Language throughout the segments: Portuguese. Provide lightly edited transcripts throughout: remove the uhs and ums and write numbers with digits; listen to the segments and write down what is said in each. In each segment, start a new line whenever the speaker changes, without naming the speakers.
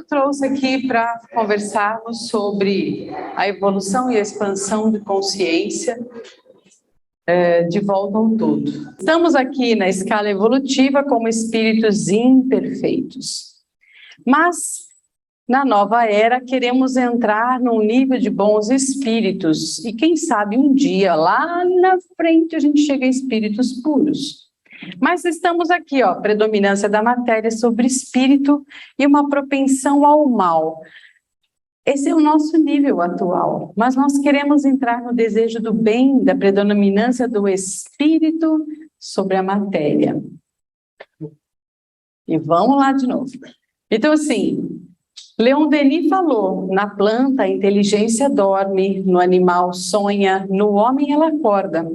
eu trouxe aqui para conversarmos sobre a evolução e a expansão de consciência de volta ao todo. Estamos aqui na escala evolutiva como espíritos imperfeitos, mas na nova era queremos entrar num nível de bons espíritos e quem sabe um dia lá na frente a gente chega a espíritos puros. Mas estamos aqui, predominância da matéria sobre espírito e uma propensão ao mal. Esse é o nosso nível atual, mas nós queremos entrar no desejo do bem, da predominância do espírito sobre a matéria. E vamos lá de novo. Então, assim, Leon Denis falou, na planta a inteligência dorme, no animal sonha, no homem ela acorda.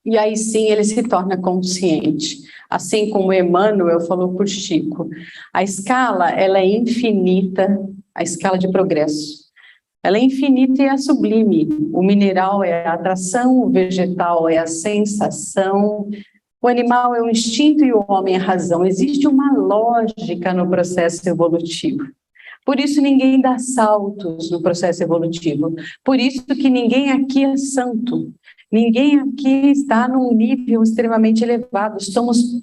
E aí sim ele se torna consciente. Assim como Emmanuel falou por Chico. A escala, ela é infinita, a escala de progresso. Ela é infinita e é sublime. O mineral é a atração, o vegetal é a sensação, o animal é o instinto e o homem é a razão. Existe uma lógica no processo evolutivo. Por isso ninguém dá saltos no processo evolutivo. Por isso que ninguém aqui é santo. Ninguém aqui está num nível extremamente elevado. Somos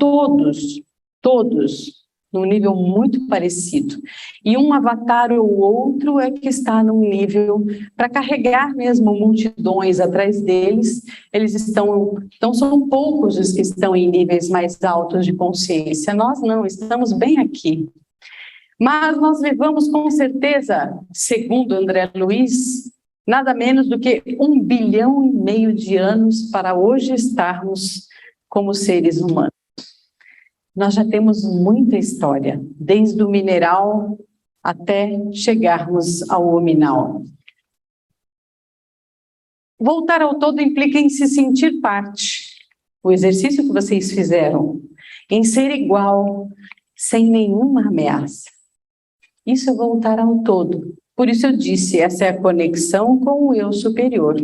todos num nível muito parecido. E um avatar ou outro é que está num nível para carregar mesmo multidões atrás deles. Eles estão, então são poucos os que estão em níveis mais altos de consciência. Nós não, estamos bem aqui. Mas nós levamos com certeza, segundo André Luiz, nada menos do que 1,5 bilhão de anos para hoje estarmos como seres humanos. Nós já temos muita história, desde o mineral até chegarmos ao hominal. Voltar ao todo implica em se sentir parte. O exercício que vocês fizeram, em ser igual, sem nenhuma ameaça. Isso é voltar ao todo. Por isso eu disse, essa é a conexão com o eu superior.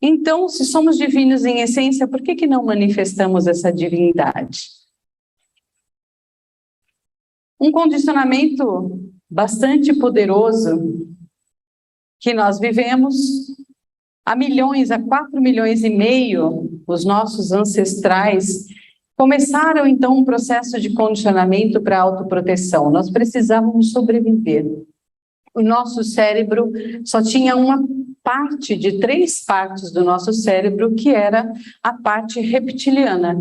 Então, se somos divinos em essência, por que não manifestamos essa divindade? Um condicionamento bastante poderoso que nós vivemos há 4,5 milhões, os nossos ancestrais começaram então um processo de condicionamento para autoproteção. Nós precisávamos sobreviver. O nosso cérebro só tinha uma parte de 3 partes do nosso cérebro, que era a parte reptiliana,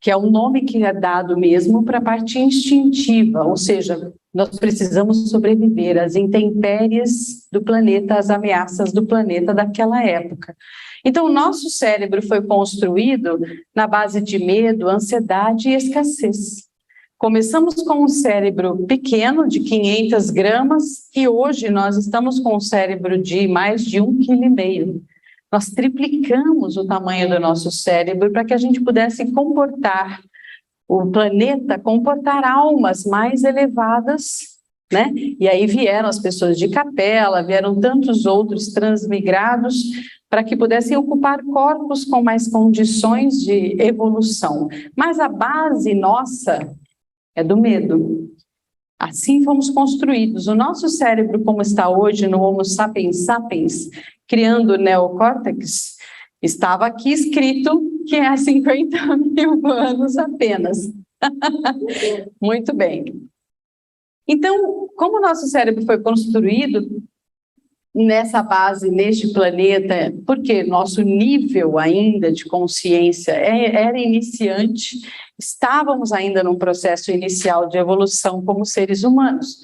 que é o nome que é dado mesmo para a parte instintiva, ou seja, nós precisamos sobreviver às intempéries do planeta, às ameaças do planeta daquela época. Então, o nosso cérebro foi construído na base de medo, ansiedade e escassez. Começamos com um cérebro pequeno, de 500 gramas, e hoje nós estamos com um cérebro de mais de 1,5 kg. Nós triplicamos o tamanho do nosso cérebro para que a gente pudesse comportar o planeta, comportar almas mais elevadas, né? E aí vieram as pessoas de capela, vieram tantos outros transmigrados para que pudessem ocupar corpos com mais condições de evolução. Mas a base nossa é do medo. Assim fomos construídos. O nosso cérebro, como está hoje no Homo sapiens sapiens, criando o neocórtex, estava aqui escrito que é há 50.000 anos apenas. Muito bem. Então, como o nosso cérebro foi construído nessa base, neste planeta, porque nosso nível ainda de consciência era iniciante, estávamos ainda num processo inicial de evolução como seres humanos.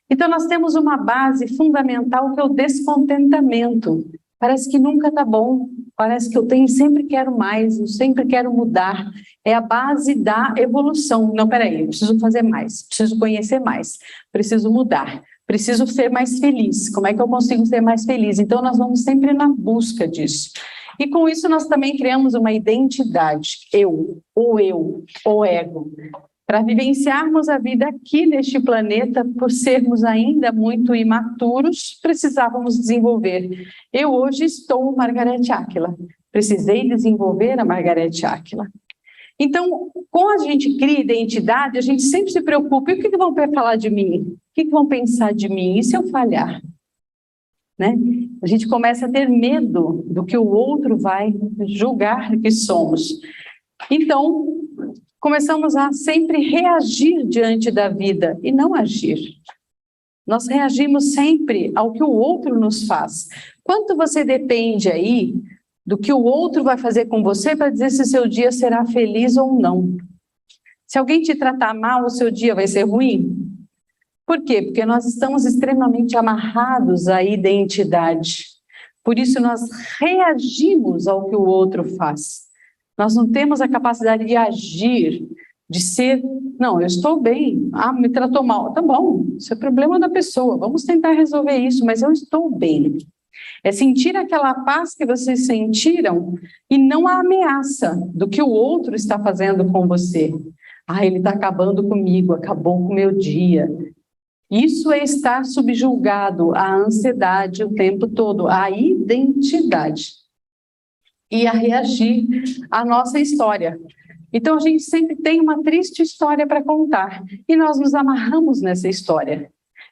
Então, nós temos uma base fundamental que é o descontentamento. Parece que nunca está bom, parece que sempre quero mais, eu sempre quero mudar. É a base da evolução. Não, peraí, eu preciso fazer mais, preciso conhecer mais, preciso mudar, preciso ser mais feliz. Como é que eu consigo ser mais feliz? Então, nós vamos sempre na busca disso. E com isso nós também criamos uma identidade, eu, o ego. Para vivenciarmos a vida aqui neste planeta, por sermos ainda muito imaturos, precisávamos desenvolver. Eu hoje estou Margarete Áquila, precisei desenvolver a Margarete Áquila. Então, quando a gente cria identidade, a gente sempre se preocupa, e o que vão falar de mim? O que vão pensar de mim? E se eu falhar? Né? A gente começa a ter medo do que o outro vai julgar que somos. Então, começamos a sempre reagir diante da vida e não agir. Nós reagimos sempre ao que o outro nos faz. Quanto você depende aí do que o outro vai fazer com você para dizer se seu dia será feliz ou não? Se alguém te tratar mal, o seu dia vai ser ruim? Por quê? Porque nós estamos extremamente amarrados à identidade. Por isso nós reagimos ao que o outro faz. Nós não temos a capacidade de agir, de ser, não, eu estou bem, me tratou mal, tá bom, isso é problema da pessoa, vamos tentar resolver isso, mas eu estou bem. É sentir aquela paz que vocês sentiram e não a ameaça do que o outro está fazendo com você. Ele está acabando comigo, acabou com o meu dia. Isso é estar subjugado à ansiedade o tempo todo, à identidade e a reagir à nossa história. Então, a gente sempre tem uma triste história para contar e nós nos amarramos nessa história.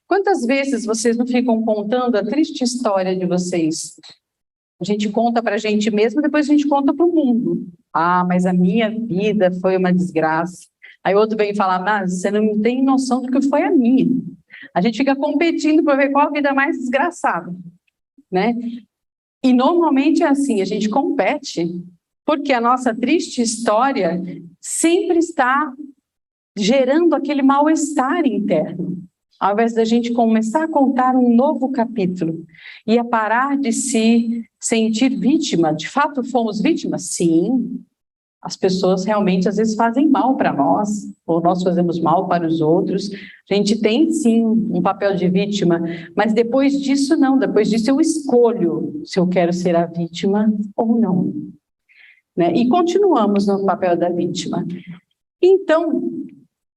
Quantas vezes vocês não ficam contando a triste história de vocês? A gente conta para a gente mesmo, depois a gente conta para o mundo. Mas a minha vida foi uma desgraça. Aí outro vem falar, mas você não tem noção do que foi a minha. A gente fica competindo para ver qual a vida mais desgraçada, né? E normalmente é assim, a gente compete, porque a nossa triste história sempre está gerando aquele mal-estar interno. Ao invés da gente começar a contar um novo capítulo e a parar de se sentir vítima. De fato, fomos vítimas? Sim. As pessoas realmente às vezes fazem mal para nós, ou nós fazemos mal para os outros. A gente tem sim um papel de vítima, mas depois disso não, depois disso eu escolho se eu quero ser a vítima ou não. Né? E continuamos no papel da vítima. Então,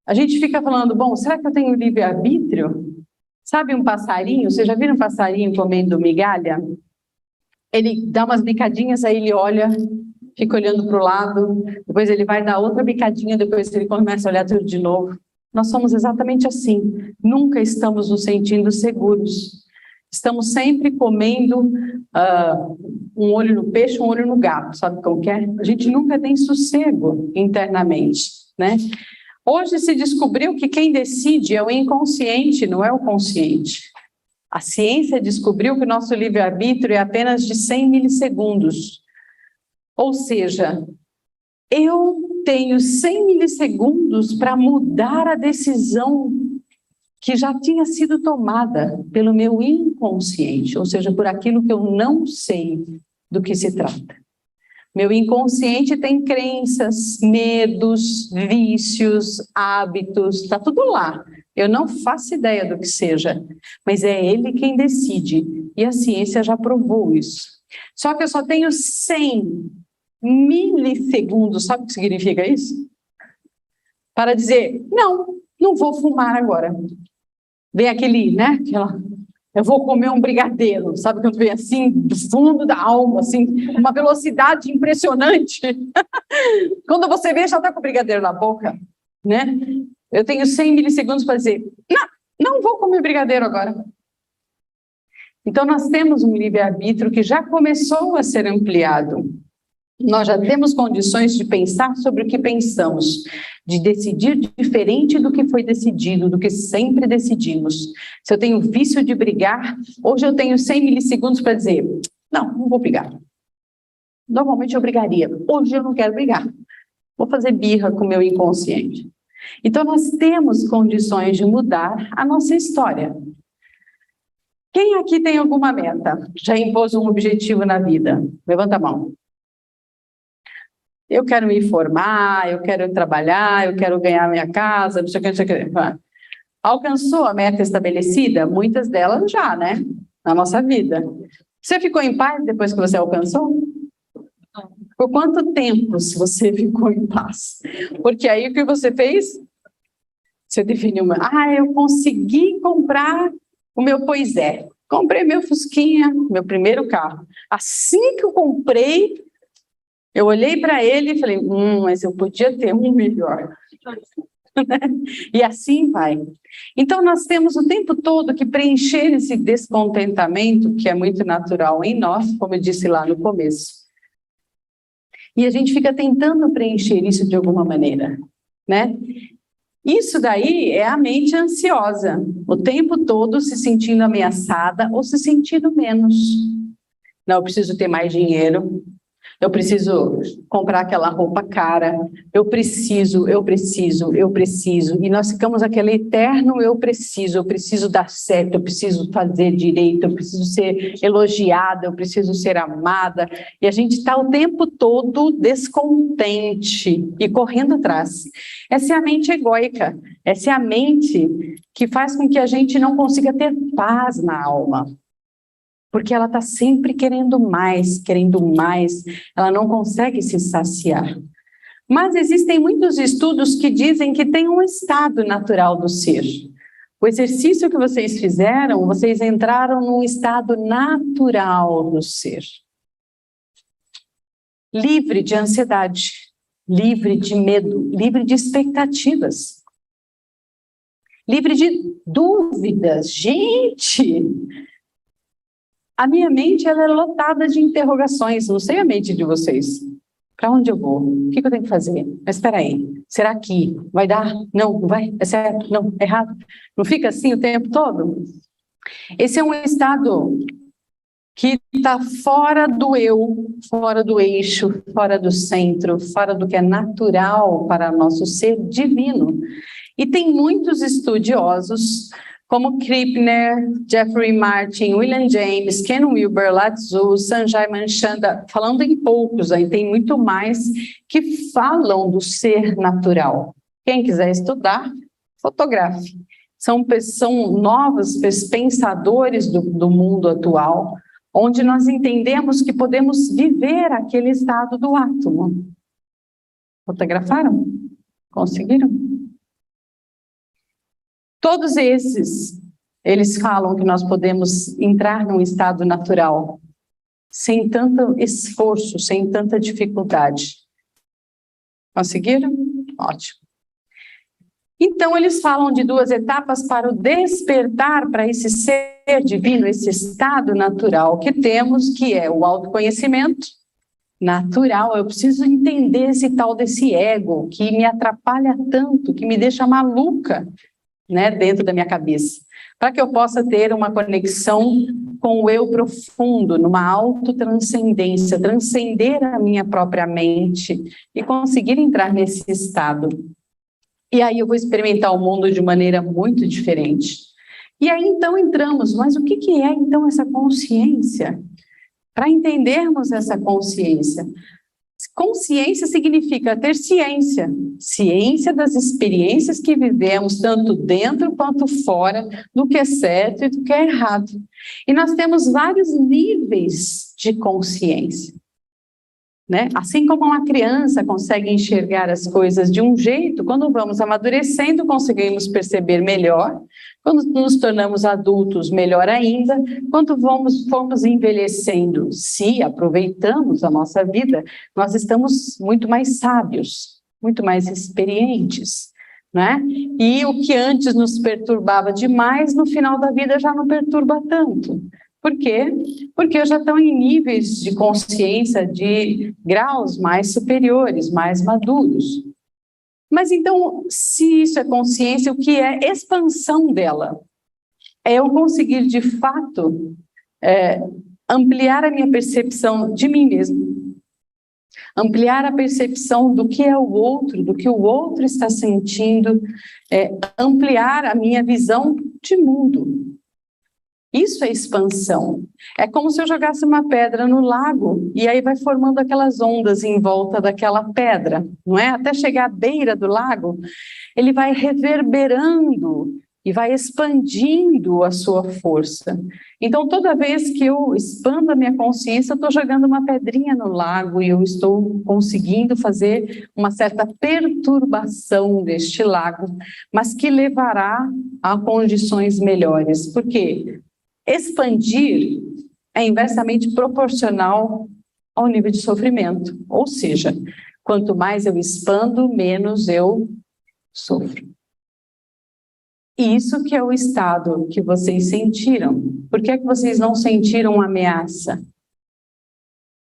a gente fica falando, bom, será que eu tenho livre-arbítrio? Sabe um passarinho? Vocês já viram um passarinho comendo migalha? Ele dá umas bicadinhas, aí ele olha, fica olhando para o lado, depois ele vai dar outra bicadinha, depois ele começa a olhar tudo de novo. Nós somos exatamente assim, nunca estamos nos sentindo seguros. Estamos sempre comendo um olho no peixe, um olho no gato, sabe como que é? A gente nunca tem sossego internamente, né? Hoje se descobriu que quem decide é o inconsciente, não é o consciente. A ciência descobriu que o nosso livre-arbítrio é apenas de 100 milissegundos. Ou seja, eu tenho 100 milissegundos para mudar a decisão que já tinha sido tomada pelo meu inconsciente, ou seja, por aquilo que eu não sei do que se trata. Meu inconsciente tem crenças, medos, vícios, hábitos, está tudo lá. Eu não faço ideia do que seja, mas é ele quem decide, e a ciência já provou isso. Só que eu só tenho 100 milissegundos, sabe o que significa isso? Para dizer, não vou fumar agora. Vem aquele, né, eu vou comer um brigadeiro, sabe quando vem assim, do fundo da alma, assim, uma velocidade impressionante. Quando você vê, já está com o brigadeiro na boca, né? Eu tenho 100 milissegundos para dizer, não vou comer brigadeiro agora. Então, nós temos um livre-arbítrio que já começou a ser ampliado. Nós já temos condições de pensar sobre o que pensamos, de decidir diferente do que foi decidido, do que sempre decidimos. Se eu tenho vício de brigar, hoje eu tenho 100 milissegundos para dizer, não vou brigar. Normalmente eu brigaria, hoje eu não quero brigar. Vou fazer birra com o meu inconsciente. Então nós temos condições de mudar a nossa história. Quem aqui tem alguma meta? Já impôs um objetivo na vida? Levanta a mão. Eu quero me formar, eu quero trabalhar, eu quero ganhar minha casa, não sei o que, não sei o que. Alcançou a meta estabelecida? Muitas delas já, né? Na nossa vida. Você ficou em paz depois que você alcançou? Por quanto tempo se você ficou em paz? Porque aí o que você fez? Você definiu, eu consegui comprar o meu Pois é. Comprei meu Fusquinha, meu primeiro carro. Assim que eu comprei, Eu olhei para ele e falei, mas eu podia ter um melhor. E assim vai. Então, nós temos o tempo todo que preencher esse descontentamento, que é muito natural em nós, como eu disse lá no começo. E a gente fica tentando preencher isso de alguma maneira, né? Isso daí é a mente ansiosa, o tempo todo se sentindo ameaçada ou se sentindo menos. Não, eu preciso ter mais dinheiro, eu preciso comprar aquela roupa cara, eu preciso, e nós ficamos aquele eterno eu preciso dar certo, eu preciso fazer direito, eu preciso ser elogiada, eu preciso ser amada, e a gente está o tempo todo descontente e correndo atrás. Essa é a mente egóica, essa é a mente que faz com que a gente não consiga ter paz na alma. Porque ela está sempre querendo mais, ela não consegue se saciar. Mas existem muitos estudos que dizem que tem um estado natural do ser. O exercício que vocês fizeram, vocês entraram num estado natural do ser. Livre de ansiedade, livre de medo, livre de expectativas. Livre de dúvidas. Gente! A minha mente ela é lotada de interrogações, não sei a mente de vocês. Para onde eu vou? O que eu tenho que fazer? Mas espera aí, será que vai dar? Não vai? É certo? Não, é errado? Não fica assim o tempo todo? Esse é um estado que está fora do eu, fora do eixo, fora do centro, fora do que é natural para nosso ser divino. E tem muitos estudiosos como Krippner, Jeffrey Martin, William James, Ken Wilber, Lao-Tzu, Sanjay Manchanda, falando em poucos, aí tem muito mais, que falam do ser natural. Quem quiser estudar, fotografe. São novos pensadores do mundo atual, onde nós entendemos que podemos viver aquele estado do átomo. Fotografaram? Conseguiram? Todos esses, eles falam que nós podemos entrar num estado natural, sem tanto esforço, sem tanta dificuldade. Conseguiram? Ótimo. Então, eles falam de 2 etapas para o despertar para esse ser divino, esse estado natural que temos, que é o autoconhecimento natural. Eu preciso entender esse tal desse ego, que me atrapalha tanto, que me deixa maluca, né, dentro da minha cabeça, para que eu possa ter uma conexão com o eu profundo, numa autotranscendência, transcender a minha própria mente e conseguir entrar nesse estado. E aí eu vou experimentar o mundo de maneira muito diferente. E aí então entramos, mas o que é então essa consciência? Para entendermos essa consciência, consciência significa ter ciência, ciência das experiências que vivemos, tanto dentro quanto fora, do que é certo e do que é errado. E nós temos vários níveis de consciência, né? Assim como uma criança consegue enxergar as coisas de um jeito, quando vamos amadurecendo, conseguimos perceber melhor. Quando nos tornamos adultos, melhor ainda. Quando fomos envelhecendo, se aproveitamos a nossa vida, nós estamos muito mais sábios, muito mais experientes, né? E o que antes nos perturbava demais, no final da vida já não perturba tanto. Por quê? Porque já estão em níveis de consciência de graus mais superiores, mais maduros. Mas então, se isso é consciência, o que é expansão dela? É eu conseguir, de fato, ampliar a minha percepção de mim mesmo. Ampliar a percepção do que é o outro, do que o outro está sentindo. Ampliar a minha visão de mundo. Isso é expansão. É como se eu jogasse uma pedra no lago e aí vai formando aquelas ondas em volta daquela pedra, não é? Até chegar à beira do lago, ele vai reverberando e vai expandindo a sua força. Então, toda vez que eu expando a minha consciência, eu estou jogando uma pedrinha no lago e eu estou conseguindo fazer uma certa perturbação deste lago, mas que levará a condições melhores. Por quê? Expandir é inversamente proporcional ao nível de sofrimento. Ou seja, quanto mais eu expando, menos eu sofro. Isso que é o estado que vocês sentiram. Por que é que vocês não sentiram ameaça?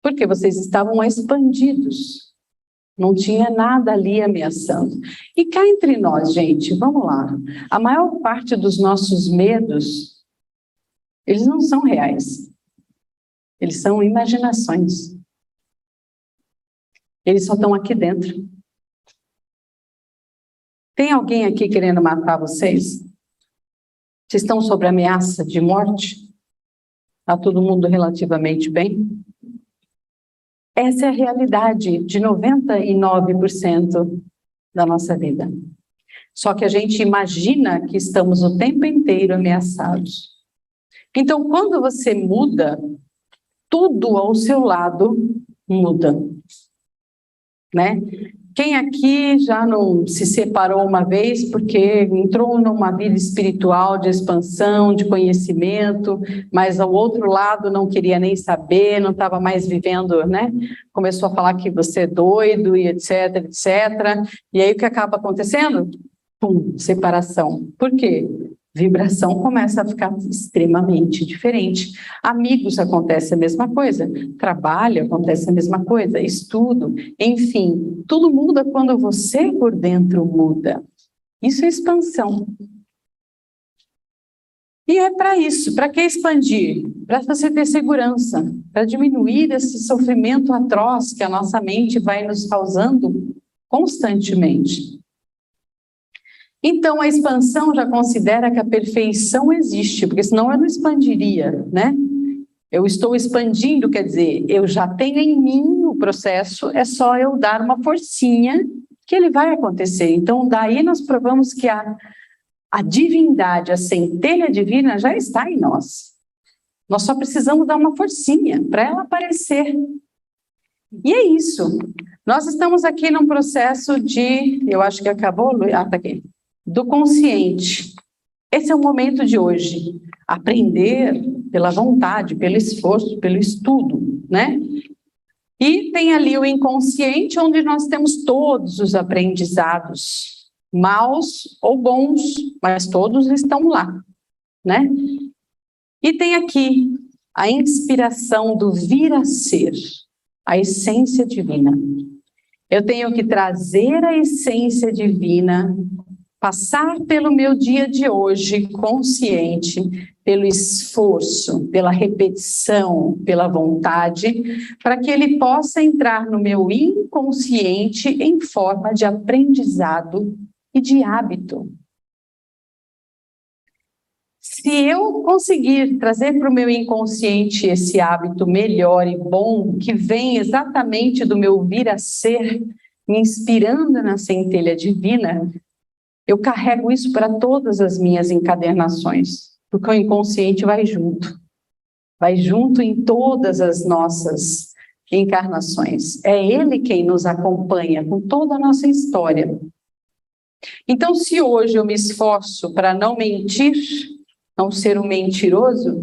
Porque vocês estavam expandidos. Não tinha nada ali ameaçando. E cá entre nós, gente, vamos lá. A maior parte dos nossos medos, eles não são reais. Eles são imaginações. Eles só estão aqui dentro. Tem alguém aqui querendo matar vocês? Vocês estão sob ameaça de morte? Está todo mundo relativamente bem? Essa é a realidade de 99% da nossa vida. Só que a gente imagina que estamos o tempo inteiro ameaçados. Então, quando você muda, tudo ao seu lado muda, né? Quem aqui já não se separou uma vez porque entrou numa vida espiritual de expansão, de conhecimento, mas ao outro lado não queria nem saber, não estava mais vivendo, né? Começou a falar que você é doido e etc, etc. E aí o que acaba acontecendo? Pum, separação. Por quê? Vibração começa a ficar extremamente diferente. Amigos, acontece a mesma coisa. Trabalho, acontece a mesma coisa. Estudo, enfim. Tudo muda quando você por dentro muda. Isso é expansão. E é para isso. Para que expandir? Para você ter segurança. Para diminuir esse sofrimento atroz que a nossa mente vai nos causando constantemente. Então, a expansão já considera que a perfeição existe, porque senão eu não expandiria, né? Eu estou expandindo, quer dizer, eu já tenho em mim o processo, é só eu dar uma forcinha que ele vai acontecer. Então, daí nós provamos que a divindade, a centelha divina já está em nós. Nós só precisamos dar uma forcinha para ela aparecer. E é isso. Nós estamos aqui num processo de, eu acho que acabou, tá aqui. Do consciente. Esse é o momento de hoje. Aprender pela vontade, pelo esforço, pelo estudo, né? E tem ali o inconsciente, onde nós temos todos os aprendizados, maus ou bons, mas todos estão lá, né? E tem aqui a inspiração do vir a ser, a essência divina. Eu tenho que trazer a essência divina, passar pelo meu dia de hoje consciente, pelo esforço, pela repetição, pela vontade, para que ele possa entrar no meu inconsciente em forma de aprendizado e de hábito. Se eu conseguir trazer para o meu inconsciente esse hábito melhor e bom, que vem exatamente do meu vir a ser, me inspirando na centelha divina, eu carrego isso para todas as minhas encadernações, porque o inconsciente vai junto em todas as nossas encarnações. É ele quem nos acompanha com toda a nossa história. Então, se hoje eu me esforço para não mentir, não ser um mentiroso,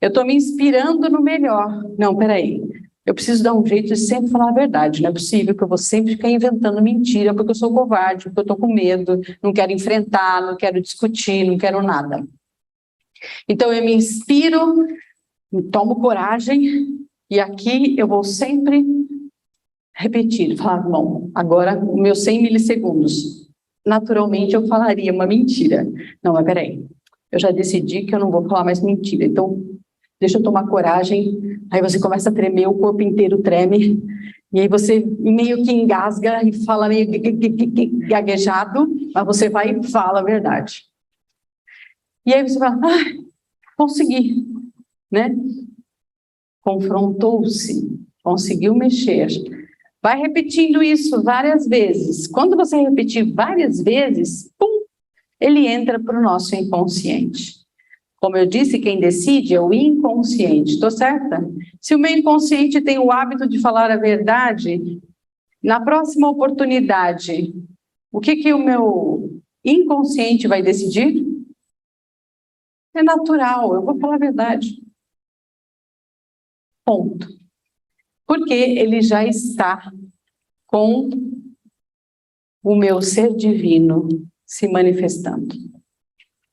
eu estou me inspirando no melhor. Não, peraí. Eu preciso dar um jeito de sempre falar a verdade. Não é possível que eu vou sempre ficar inventando mentira, porque eu sou covarde, porque eu estou com medo, não quero enfrentar, não quero discutir, não quero nada. Então, eu me inspiro, tomo coragem, e aqui eu vou sempre repetir, falar, bom, agora, os meus 100 milissegundos. Naturalmente, eu falaria uma mentira. Não, mas peraí, eu já decidi que eu não vou falar mais mentira, então deixa eu tomar coragem. Aí você começa a tremer, o corpo inteiro treme, e aí você meio que engasga e fala meio gaguejado, mas você vai e fala a verdade. E aí você fala, consegui, né? Confrontou-se, conseguiu mexer. Vai repetindo isso várias vezes. Quando você repetir várias vezes, pum, ele entra para o nosso inconsciente. Como eu disse, quem decide é o inconsciente, estou certa? Se o meu inconsciente tem o hábito de falar a verdade, na próxima oportunidade, o que o meu inconsciente vai decidir? É natural, eu vou falar a verdade. Ponto. porque ele já está com o meu ser divino se manifestando.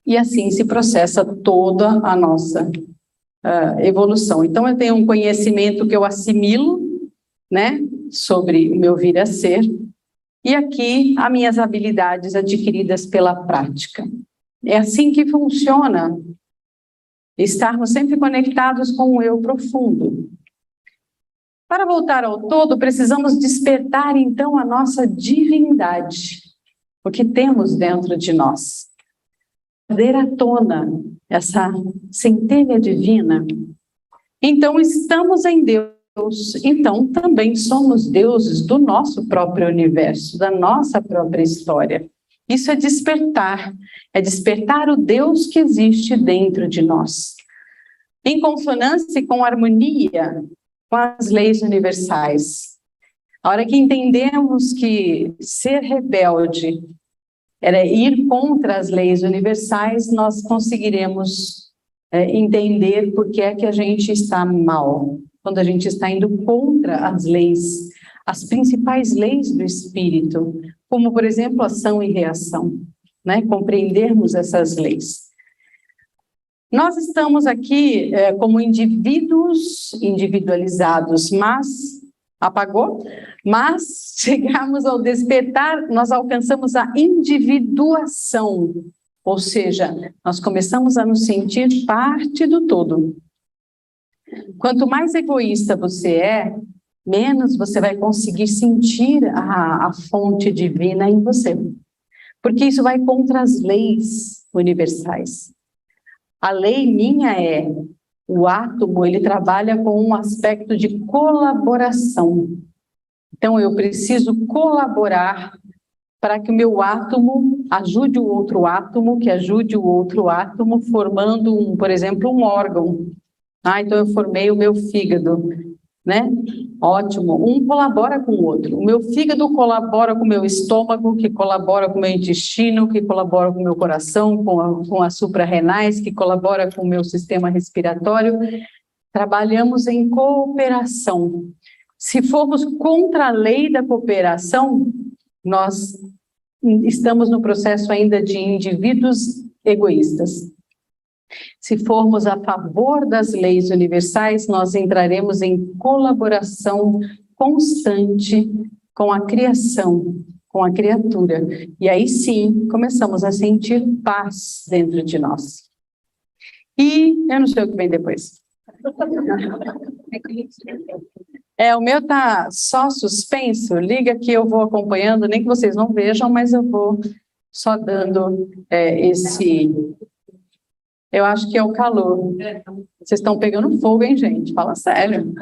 E assim se processa toda a nossa evolução. Então, eu tenho um conhecimento que eu assimilo, né, sobre o meu vir a ser, e aqui as minhas habilidades adquiridas pela prática. É assim que funciona estarmos sempre conectados com o eu profundo. Para voltar ao todo, precisamos despertar, então, a nossa divindade, o que temos dentro de nós. Trazer à tona essa centelha divina. Então, estamos em Deus, então também somos deuses do nosso próprio universo, da nossa própria história. Isso é despertar o Deus que existe dentro de nós. Em consonância e com harmonia com as leis universais. A hora que entendemos que ser rebelde era ir contra as leis universais, nós conseguiremos entender por que é que a gente está mal. Quando a gente está indo contra as leis, as principais leis do espírito, como, por exemplo, ação e reação, né? Compreendermos essas leis. Nós estamos aqui como indivíduos individualizados, mas chegamos ao despertar, nós alcançamos a individuação, ou seja, nós começamos a nos sentir parte do todo. Quanto mais egoísta você é, menos você vai conseguir sentir a fonte divina em você, porque isso vai contra as leis universais. A lei minha é, o átomo, ele trabalha com um aspecto de colaboração. Então, eu preciso colaborar para que o meu átomo ajude o outro átomo, que ajude o outro átomo, formando, por exemplo, um órgão. Então, eu formei o meu fígado, né? Ótimo, um colabora com o outro. O meu fígado colabora com o meu estômago, que colabora com o meu intestino, que colabora com o meu coração, com as suprarrenais, que colabora com o meu sistema respiratório. Trabalhamos em cooperação. Se formos contra a lei da cooperação, nós estamos no processo ainda de indivíduos egoístas. Se formos a favor das leis universais, nós entraremos em colaboração constante com a criação, com a criatura. E aí sim, começamos a sentir paz dentro de nós. E eu não sei o que vem depois. O meu tá só suspenso, liga que eu vou acompanhando, nem que vocês não vejam, mas eu vou só dando esse... Eu acho que é o calor. Vocês estão pegando fogo, hein, gente? Fala sério.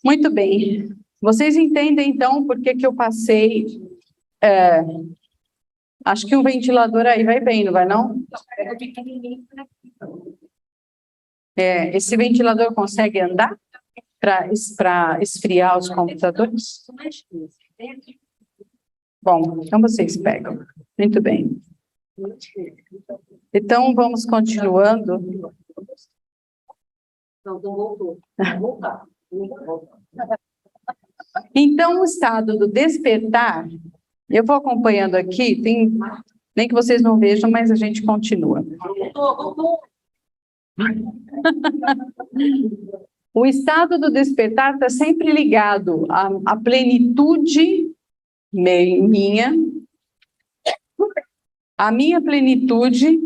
Muito bem. Vocês entendem, então, por que eu passei... acho que um ventilador aí vai bem, não vai, não? Esse ventilador consegue andar para esfriar os computadores? Bom, então vocês pegam. Muito bem. Então, vamos continuando. Então, o estado do despertar, eu vou acompanhando aqui, nem que vocês não vejam, mas a gente continua. O estado do despertar está sempre ligado à plenitude a minha plenitude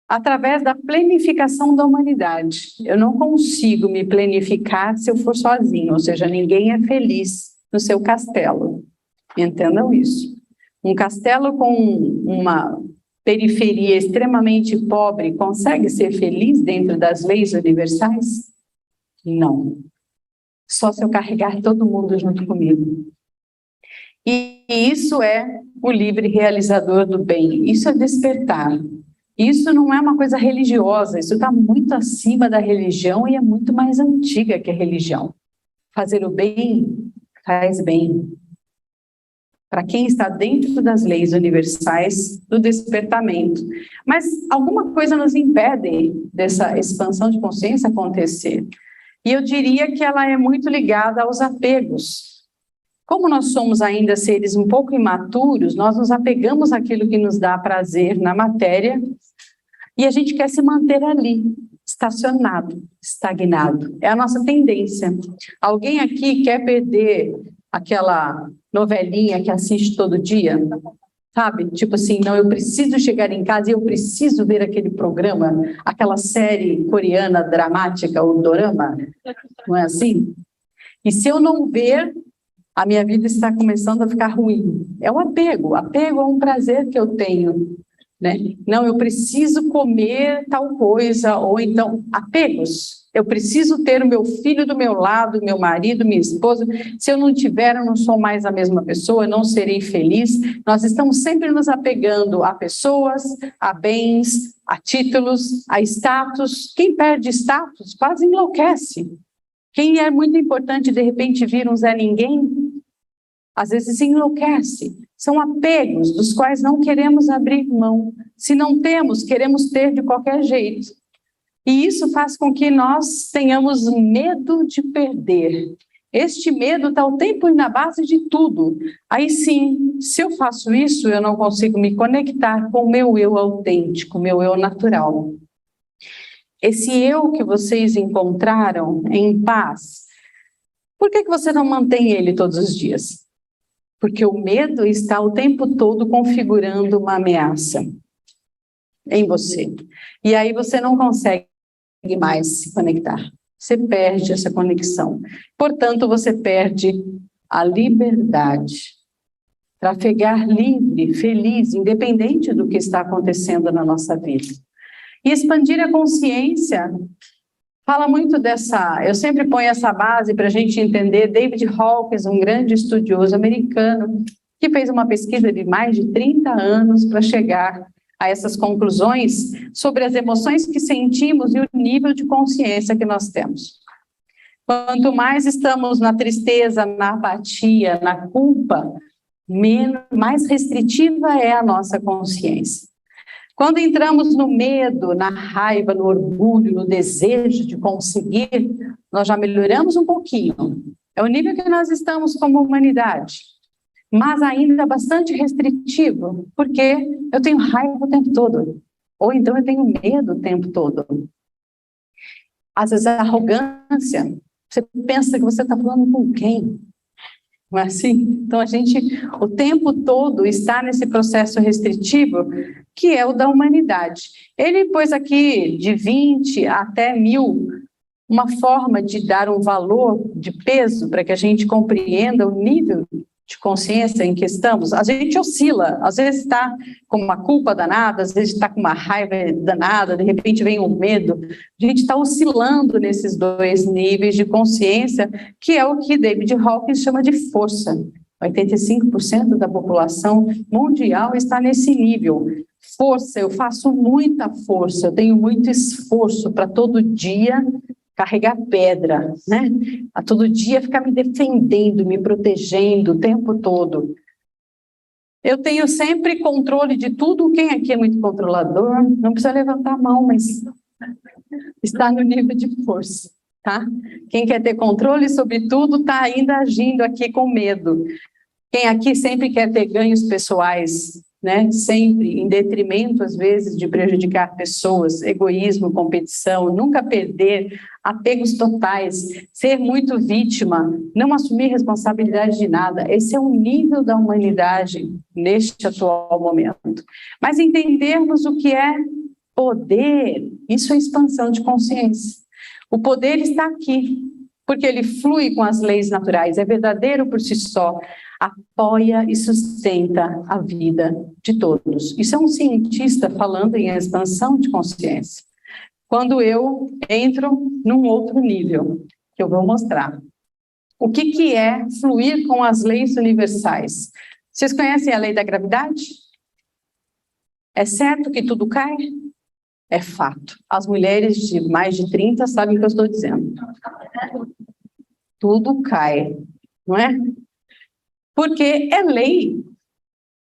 através da planificação da humanidade. Eu não consigo me planificar se eu for sozinho, ou seja, ninguém é feliz no seu castelo. Entendam isso. Um castelo com uma periferia extremamente pobre consegue ser feliz dentro das leis universais? Não. Só se eu carregar todo mundo junto comigo. E isso é o livre realizador do bem, isso é despertar. Isso não é uma coisa religiosa, isso está muito acima da religião e é muito mais antiga que a religião. Fazer o bem faz bem. para quem está dentro das leis universais do despertamento. Mas alguma coisa nos impede dessa expansão de consciência acontecer. E eu diria que ela é muito ligada aos apegos. Como nós somos ainda seres um pouco imaturos, nós nos apegamos àquilo que nos dá prazer na matéria e a gente quer se manter ali, estacionado, estagnado. É a nossa tendência. Alguém aqui quer perder aquela novelinha que assiste todo dia? Sabe? Tipo assim, não, eu preciso chegar em casa e eu preciso ver aquele programa, aquela série coreana dramática, o dorama. Não é assim? E se eu não ver, a minha vida está começando a ficar ruim. É o apego. Apego é um prazer que eu tenho, né? Não, eu preciso comer tal coisa, ou então, apegos. Eu preciso ter o meu filho do meu lado, meu marido, minha esposa. Se eu não tiver, eu não sou mais a mesma pessoa, eu não serei feliz. Nós estamos sempre nos apegando a pessoas, a bens, a títulos, a status. Quem perde status quase enlouquece. Quem é muito importante, de repente, vira um Zé Ninguém, às vezes enlouquece. São apegos dos quais não queremos abrir mão. Se não temos, queremos ter de qualquer jeito. E isso faz com que nós tenhamos medo de perder. Este medo está o tempo na base de tudo. Aí sim, se eu faço isso, eu não consigo me conectar com o meu eu autêntico, meu eu natural. Esse eu que vocês encontraram em paz, por que você não mantém ele todos os dias? Porque o medo está o tempo todo configurando uma ameaça em você. E aí você não consegue mais se conectar. Você perde essa conexão. Portanto, você perde a liberdade. Trafegar livre, feliz, independente do que está acontecendo na nossa vida. E expandir a consciência fala muito dessa... Eu sempre ponho essa base para a gente entender. David Hawkins, um grande estudioso americano, que fez uma pesquisa de mais de 30 anos para chegar a essas conclusões sobre as emoções que sentimos e o nível de consciência que nós temos. Quanto mais estamos na tristeza, na apatia, na culpa, mais restritiva é a nossa consciência. Quando entramos no medo, na raiva, no orgulho, no desejo de conseguir, nós já melhoramos um pouquinho. É o nível que nós estamos como humanidade. Mas ainda bastante restritivo, porque eu tenho raiva o tempo todo, ou então eu tenho medo o tempo todo. Às vezes a arrogância, você pensa que você está falando com quem? Não é assim? Então a gente o tempo todo está nesse processo restritivo, que é o da humanidade. Ele pôs aqui de 20 até 1000, uma forma de dar um valor de peso para que a gente compreenda o nível de consciência em que estamos. A gente oscila, às vezes está com uma culpa danada, às vezes está com uma raiva danada, de repente vem o medo. A gente está oscilando nesses dois níveis de consciência, que é o que David Hawkins chama de força. 85% da população mundial está nesse nível. Força, eu faço muita força, eu tenho muito esforço para todo dia carregar pedra, né? A todo dia ficar me defendendo, me protegendo o tempo todo. Eu tenho sempre controle de tudo. Quem aqui é muito controlador, não precisa levantar a mão, mas está no nível de força, tá? Quem quer ter controle sobre tudo está ainda agindo aqui com medo. Quem aqui sempre quer ter ganhos pessoais, né? Sempre em detrimento, às vezes, de prejudicar pessoas, egoísmo, competição, nunca perder, apegos totais, ser muito vítima, não assumir responsabilidade de nada. Esse é o nível da humanidade neste atual momento. Mas entendermos o que é poder, isso é expansão de consciência. O poder está aqui, porque ele flui com as leis naturais, é verdadeiro por si só, apoia e sustenta a vida de todos. Isso é um cientista falando em expansão de consciência. Quando eu entro num outro nível, que eu vou mostrar. O que é fluir com as leis universais? Vocês conhecem a lei da gravidade? É certo que tudo cai? É fato. As mulheres de mais de 30 sabem o que eu estou dizendo. Tudo cai, não é? Porque é lei.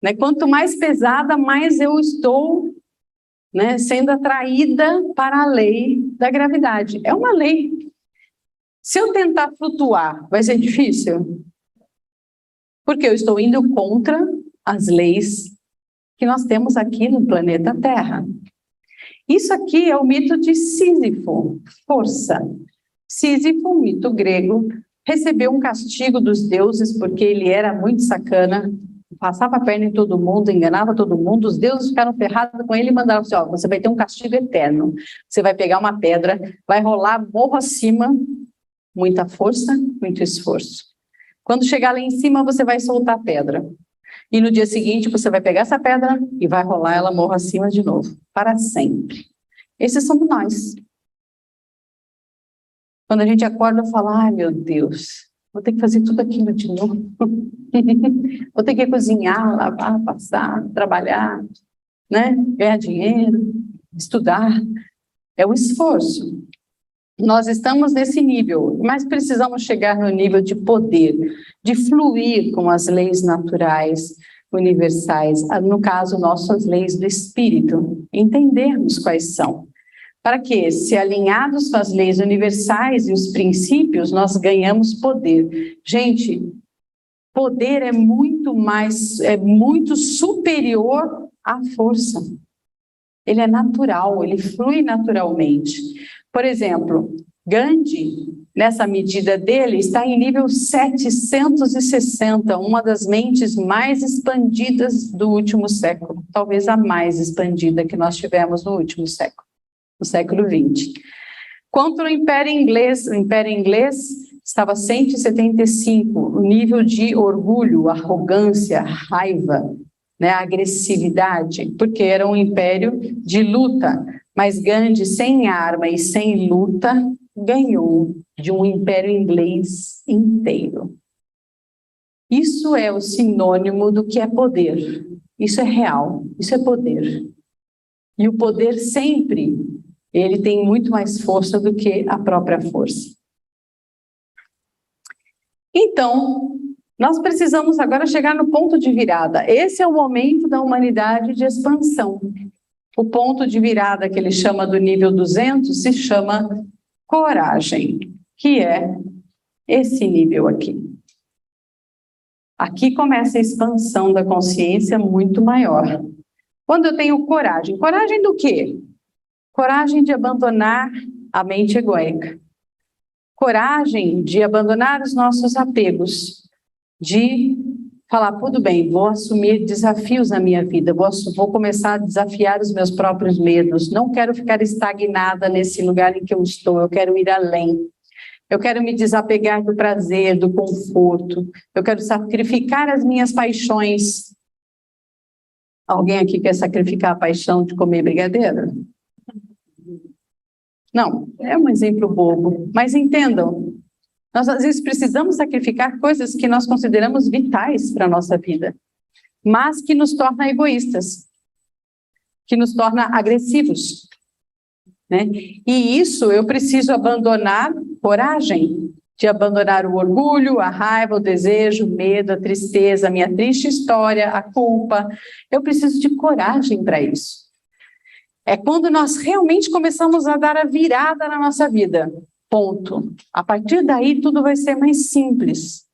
Né? Quanto mais pesada, mais eu estou, né, sendo atraída para a lei da gravidade. É uma lei. Se eu tentar flutuar, vai ser difícil? Porque eu estou indo contra as leis que nós temos aqui no planeta Terra. Isso aqui é o mito de Sísifo, força. Sísifo, mito grego, recebeu um castigo dos deuses porque ele era muito sacana, passava a perna em todo mundo, enganava todo mundo, os deuses ficaram ferrados com ele e mandaram assim, ó, você vai ter um castigo eterno, você vai pegar uma pedra, vai rolar morro acima, muita força, muito esforço. Quando chegar lá em cima, você vai soltar a pedra. E no dia seguinte, você vai pegar essa pedra e vai rolar ela morro acima de novo, para sempre. Esses somos nós. Quando a gente acorda e fala, ai meu Deus, vou ter que fazer tudo aquilo de novo. Vou ter que cozinhar, lavar, passar, trabalhar, né? Ganhar dinheiro, estudar. É o esforço. Nós estamos nesse nível, mas precisamos chegar no nível de poder, de fluir com as leis naturais, universais, no caso, nossas leis do espírito, entendermos quais são. Para que, se alinhados com as leis universais e os princípios, nós ganhamos poder. Gente, poder é muito superior à força. Ele é natural, ele flui naturalmente. Por exemplo, Gandhi, nessa medida dele, está em nível 760, uma das mentes mais expandidas do último século, talvez a mais expandida que nós tivemos no último século, no século XX. Quanto ao Império Inglês, o Império Inglês estava 175, o nível de orgulho, arrogância, raiva, né, agressividade, porque era um império de luta. Mas Gandhi, sem arma e sem luta, ganhou de um império inglês inteiro. Isso é o sinônimo do que é poder. Isso é real, isso é poder. E o poder sempre, ele tem muito mais força do que a própria força. Então, nós precisamos agora chegar no ponto de virada. Esse é o momento da humanidade de expansão. O ponto de virada que ele chama do nível 200 se chama coragem, que é esse nível aqui. Aqui começa a expansão da consciência muito maior. Quando eu tenho coragem, coragem do quê? Coragem de abandonar a mente egóica. Coragem de abandonar os nossos apegos, de falar, tudo bem, vou assumir desafios na minha vida, vou começar a desafiar os meus próprios medos, não quero ficar estagnada nesse lugar em que eu estou, eu quero ir além, eu quero me desapegar do prazer, do conforto, eu quero sacrificar as minhas paixões. Alguém aqui quer sacrificar a paixão de comer brigadeiro? Não, é um exemplo bobo, mas entendam, nós às vezes precisamos sacrificar coisas que nós consideramos vitais para a nossa vida, mas que nos torna egoístas, que nos torna agressivos, né? E isso eu preciso abandonar coragem, de abandonar o orgulho, a raiva, o desejo, o medo, a tristeza, a minha triste história, a culpa. Eu preciso de coragem para isso. É quando nós realmente começamos a dar a virada na nossa vida. Ponto. A partir daí, tudo vai ser mais simples.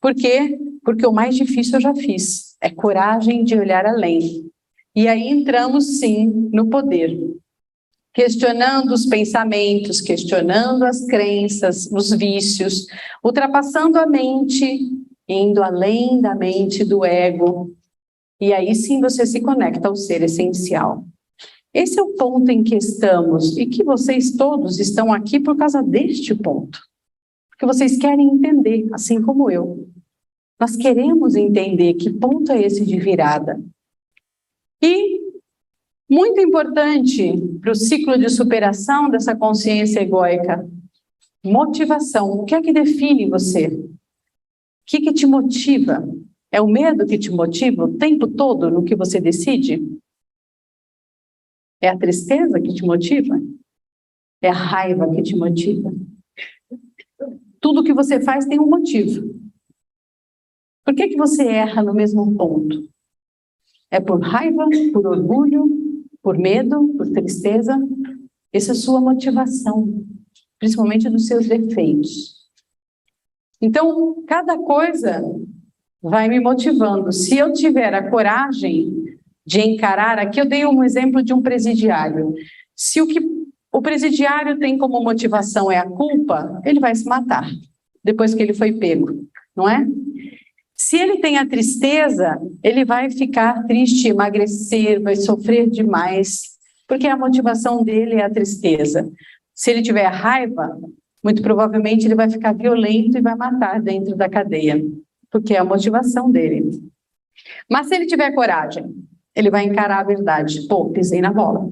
Por quê? Porque o mais difícil eu já fiz. É coragem de olhar além. E aí entramos, sim, no poder. Questionando os pensamentos, questionando as crenças, os vícios, ultrapassando a mente, indo além da mente do ego. E aí sim você se conecta ao ser essencial. Esse é o ponto em que estamos e que vocês todos estão aqui por causa deste ponto. Porque vocês querem entender, assim como eu. Nós queremos entender que ponto é esse de virada. E, muito importante para o ciclo de superação dessa consciência egóica, motivação. O que é que define você? O que te motiva? É o medo que te motiva o tempo todo no que você decide? É a tristeza que te motiva? É a raiva que te motiva? Tudo que você faz tem um motivo. Por que que você erra no mesmo ponto? É por raiva, por orgulho, por medo, por tristeza? Essa é a sua motivação, principalmente dos seus defeitos. Então, cada coisa vai me motivando. Se eu tiver a coragem de encarar, aqui eu dei um exemplo de um presidiário. Se o que o presidiário tem como motivação é a culpa, ele vai se matar, depois que ele foi pego, não é? Se ele tem a tristeza, ele vai ficar triste, emagrecer, vai sofrer demais, porque a motivação dele é a tristeza. Se ele tiver raiva, muito provavelmente ele vai ficar violento e vai matar dentro da cadeia, porque é a motivação dele. Mas se ele tiver coragem, ele vai encarar a verdade. Pô, pisei na bola.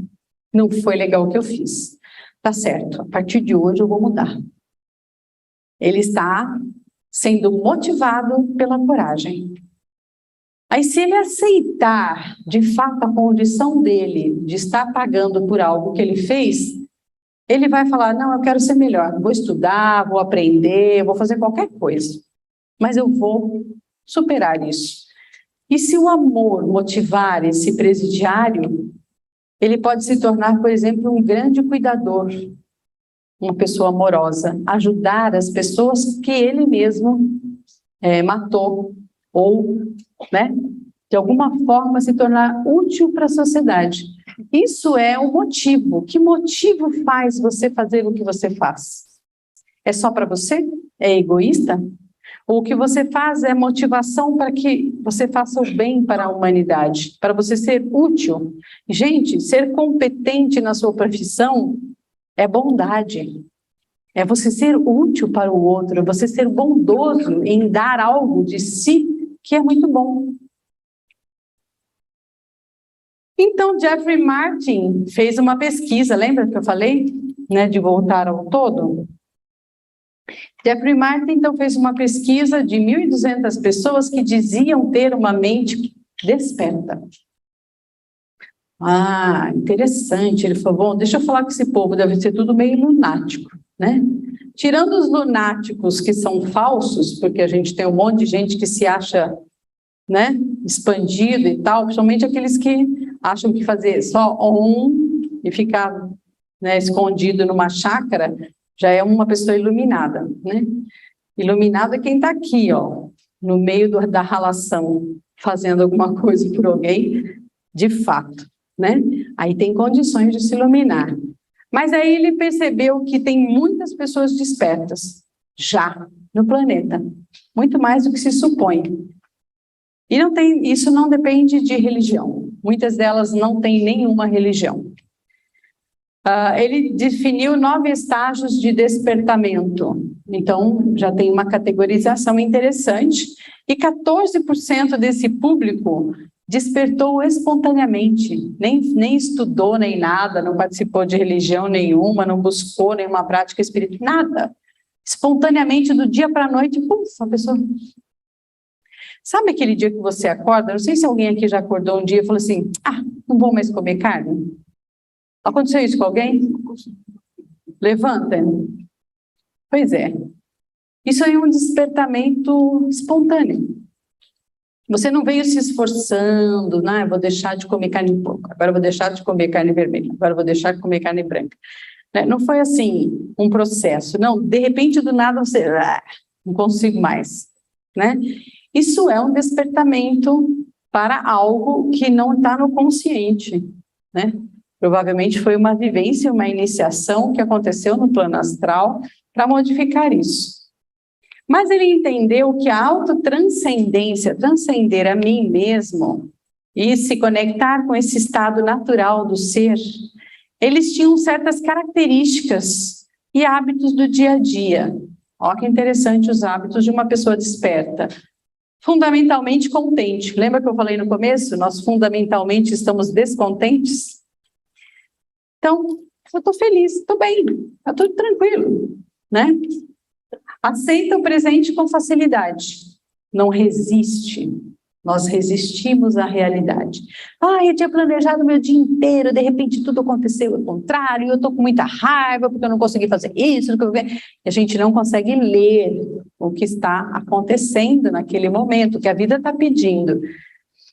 Não foi legal o que eu fiz. Tá certo, a partir de hoje eu vou mudar. Ele está sendo motivado pela coragem. Aí, se ele aceitar, de fato, a condição dele de estar pagando por algo que ele fez, ele vai falar, não, eu quero ser melhor, vou estudar, vou aprender, vou fazer qualquer coisa, mas eu vou superar isso. E se o amor motivar esse presidiário, ele pode se tornar, por exemplo, um grande cuidador, uma pessoa amorosa, ajudar as pessoas que ele mesmo matou, ou, né, de alguma forma se tornar útil para a sociedade. Isso é o motivo. Que motivo faz você fazer o que você faz? É só para você? É egoísta? Ou o que você faz é motivação para que você faça o bem para a humanidade, para você ser útil? Gente, ser competente na sua profissão é bondade. É você ser útil para o outro, é você ser bondoso em dar algo de si, que é muito bom. Então, Jeffrey Martin fez uma pesquisa, lembra que eu falei, né, de voltar ao todo? Jeffrey Martin, então, fez uma pesquisa de 1.200 pessoas que diziam ter uma mente desperta. Ah, interessante. Ele falou, bom, deixa eu falar com esse povo, deve ser tudo meio lunático, né? Tirando os lunáticos que são falsos, porque a gente tem um monte de gente que se acha, né, expandido e tal, principalmente aqueles que acham que fazer só e ficar, né, escondido numa chácara já é uma pessoa iluminada, né? Iluminado é quem está aqui, ó, no meio da ralação, fazendo alguma coisa por alguém, de fato, né? Aí tem condições de se iluminar. Mas aí ele percebeu que tem muitas pessoas despertas, já, no planeta, muito mais do que se supõe. E isso não depende de religião. Muitas delas não têm nenhuma religião. Ele definiu 9 estágios de despertamento. Então, já tem uma categorização interessante. E 14% desse público despertou espontaneamente. Nem estudou, nem nada, não participou de religião nenhuma, não buscou nenhuma prática espiritual, nada. Espontaneamente, do dia para a noite, pum, uma pessoa... Sabe aquele dia que você acorda? Não sei se alguém aqui já acordou um dia e falou assim, não vou mais comer carne. Aconteceu isso com alguém? Levanta. Pois é. Isso aí é um despertamento espontâneo. Você não veio se esforçando, né? Vou deixar de comer carne de porco, agora vou deixar de comer carne vermelha, agora vou deixar de comer carne branca. Não foi assim um processo. Não, de repente, do nada, você... não consigo mais, né? Isso é um despertamento para algo que não está no consciente, né? Provavelmente foi uma vivência, uma iniciação que aconteceu no plano astral para modificar isso. Mas ele entendeu que a autotranscendência, transcender a mim mesmo e se conectar com esse estado natural do ser, eles tinham certas características e hábitos do dia a dia. Olha que interessante os hábitos de uma pessoa desperta. Fundamentalmente contente. Lembra que eu falei no começo? Nós fundamentalmente estamos descontentes? Então, eu estou feliz, estou bem, está tudo tranquilo, né? Aceita o presente com facilidade, não resiste, Nós resistimos à realidade. Eu tinha planejado o meu dia inteiro, de repente tudo aconteceu ao contrário, eu estou com muita raiva porque eu não consegui fazer isso. E a gente não consegue ler o que está acontecendo naquele momento, o que a vida está pedindo.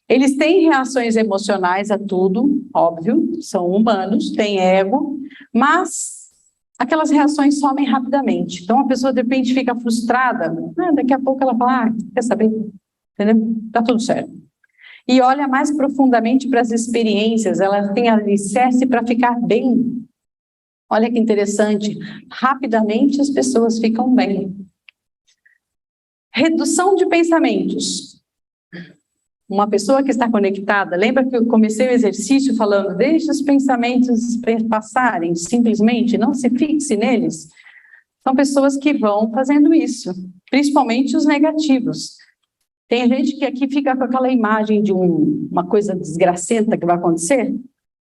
Eles têm reações emocionais a tudo, óbvio, são humanos, têm ego, mas aquelas reações somem rapidamente. Então a pessoa de repente fica frustrada, daqui a pouco ela fala, quer saber? Entendeu? Tá tudo certo. E olha mais profundamente para as experiências, ela tem alicerce para ficar bem. Olha que interessante, rapidamente as pessoas ficam bem. Redução de pensamentos. Uma pessoa que está conectada, lembra que eu comecei o exercício falando, deixe os pensamentos passarem, simplesmente, não se fixe neles. São pessoas que vão fazendo isso, principalmente os negativos. Tem gente que aqui fica com aquela imagem de uma coisa desgracenta que vai acontecer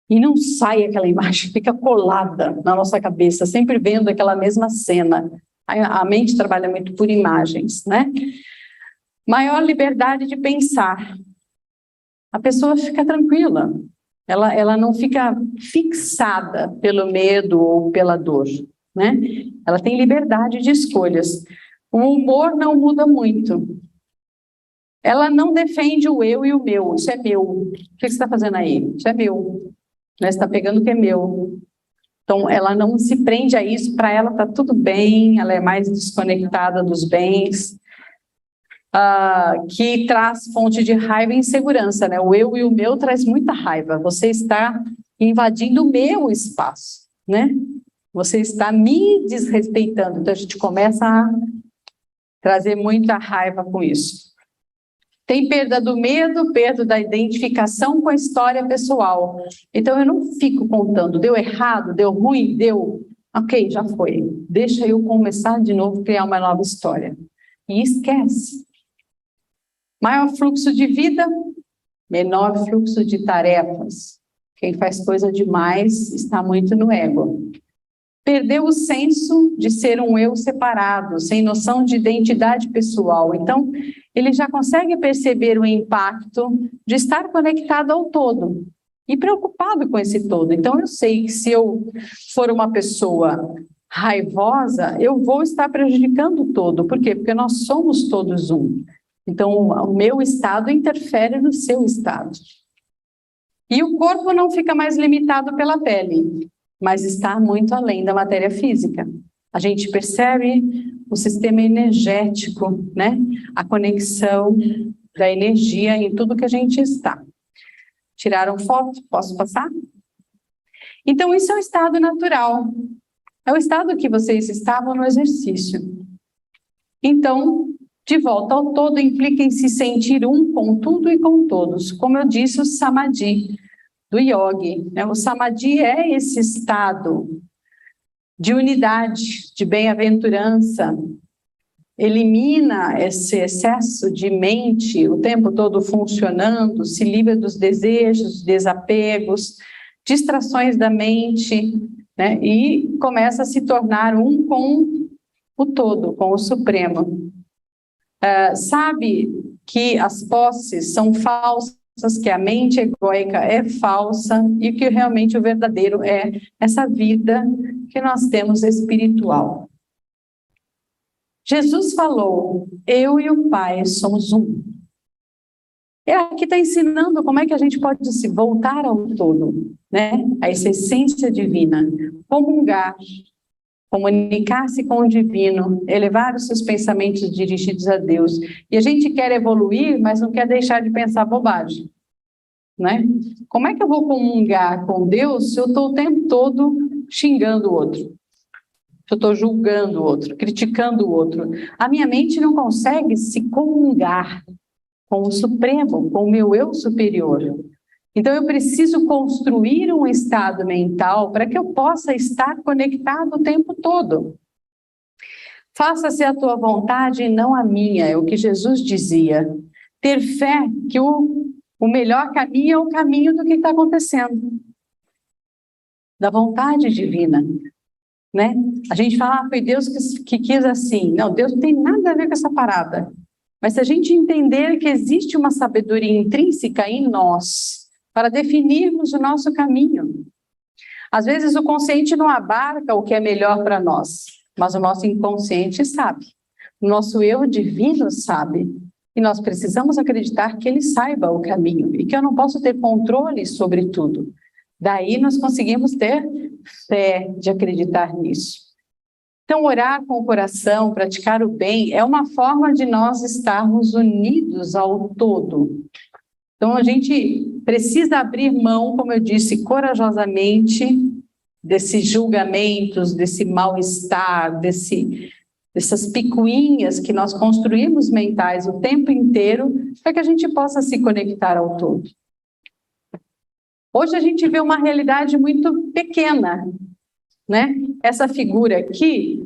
e não sai aquela imagem, fica colada na nossa cabeça, sempre vendo aquela mesma cena. A mente trabalha muito por imagens, né? Maior liberdade de pensar. A pessoa fica tranquila, ela não fica fixada pelo medo ou pela dor, né? Ela tem liberdade de escolhas. O humor não muda muito. Ela não defende o eu e o meu. Isso é meu. O que você está fazendo aí? Isso é meu. Você está pegando o que é meu. Então, ela não se prende a isso. Para ela está tudo bem. Ela é mais desconectada dos bens. Que traz fonte de raiva e insegurança, né? O eu e o meu traz muita raiva. Você está invadindo o meu espaço, né? Você está me desrespeitando. Então, a gente começa a trazer muita raiva com isso. Tem perda do medo, perda da identificação com a história pessoal. Então, eu não fico contando, deu errado, deu ruim, deu... Ok, já foi. Deixa eu começar de novo, criar uma nova história. E esquece. Maior fluxo de vida, menor fluxo de tarefas. Quem faz coisa demais está muito no ego. Perdeu o senso de ser um eu separado, sem noção de identidade pessoal. Então, ele já consegue perceber o impacto de estar conectado ao todo e preocupado com esse todo. Então, eu sei que se eu for uma pessoa raivosa, eu vou estar prejudicando o todo. Por quê? Porque nós somos todos um. Então, o meu estado interfere no seu estado. E o corpo não fica mais limitado pela pele, mas está muito além da matéria física. A gente percebe o sistema energético, né? A conexão da energia em tudo que a gente está. Tiraram foto? Posso passar? Então, isso é o estado natural. É o estado que vocês estavam no exercício. Então, de volta ao todo implica em se sentir um com tudo e com todos. Como eu disse, o samadhi do yogi, né? O samadhi é esse estado de unidade, de bem-aventurança, elimina esse excesso de mente o tempo todo funcionando, se livra dos desejos, desapegos, distrações da mente, né? E começa a se tornar um com o todo, com o Supremo. Sabe que as posses são falsas, que a mente egóica é falsa e que realmente o verdadeiro é essa vida que nós temos espiritual. Jesus falou, eu e o Pai somos um. Ele aqui está ensinando como é que a gente pode se voltar ao todo, né? A essa essência divina, comungar, comunicar-se com o divino, elevar os seus pensamentos dirigidos a Deus. E a gente quer evoluir, mas não quer deixar de pensar bobagem, né? Como é que eu vou comungar com Deus se eu estou o tempo todo xingando o outro? Se eu estou julgando o outro, criticando o outro? A minha mente não consegue se comungar com o Supremo, com o meu eu superior. Então, eu preciso construir um estado mental para que eu possa estar conectado o tempo todo. Faça-se a tua vontade e não a minha, é o que Jesus dizia. Ter fé que o melhor caminho é o caminho do que está acontecendo. Da vontade divina, né? A gente fala, foi Deus que quis assim. Não, Deus não tem nada a ver com essa parada. Mas se a gente entender que existe uma sabedoria intrínseca em nós, para definirmos o nosso caminho. Às vezes o consciente não abarca o que é melhor para nós, mas o nosso inconsciente sabe. O nosso eu divino sabe. E nós precisamos acreditar que ele saiba o caminho e que eu não posso ter controle sobre tudo. Daí nós conseguimos ter fé de acreditar nisso. Então, orar com o coração, praticar o bem, é uma forma de nós estarmos unidos ao todo. Então, a gente precisa abrir mão, como eu disse, corajosamente, desses julgamentos, desse mal-estar, dessas picuinhas que nós construímos mentais o tempo inteiro, para que a gente possa se conectar ao todo. Hoje a gente vê uma realidade muito pequena, né? Essa figura aqui,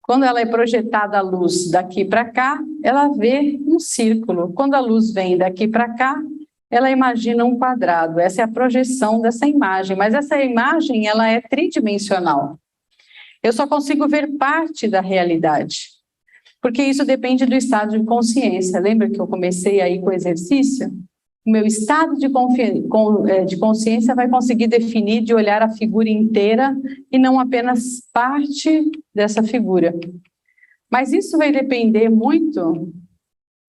quando ela é projetada a luz daqui para cá, ela vê um círculo. Quando a luz vem daqui para cá, ela imagina um quadrado. Essa é a projeção dessa imagem, mas essa imagem ela é tridimensional. Eu só consigo ver parte da realidade, porque isso depende do estado de consciência. Lembra que eu comecei aí com o exercício? O meu estado de consciência vai conseguir definir de olhar a figura inteira e não apenas parte dessa figura. Mas isso vai depender muito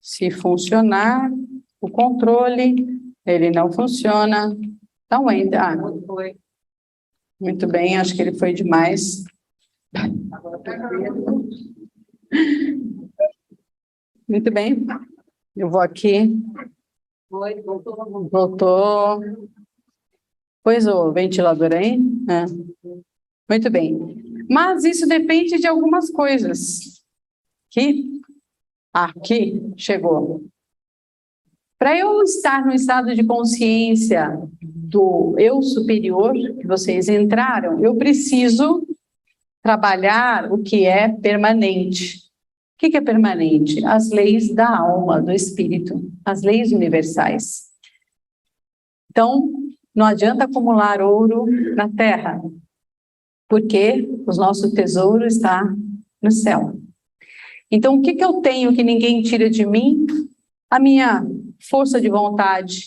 se funcionar o controle, ele não funciona. Então, ainda. Muito bem, acho que ele foi demais. Muito bem. Eu vou aqui. Voltou. Pôs o ventilador aí? É. Muito bem. Mas isso depende de algumas coisas. Aqui chegou. Para eu estar no estado de consciência do eu superior, que vocês entraram, eu preciso trabalhar o que é permanente. O que é permanente? As leis da alma, do espírito, as leis universais. Então, não adianta acumular ouro na terra, porque o nosso tesouro está no céu. Então, o que eu tenho que ninguém tira de mim? A minha força de vontade,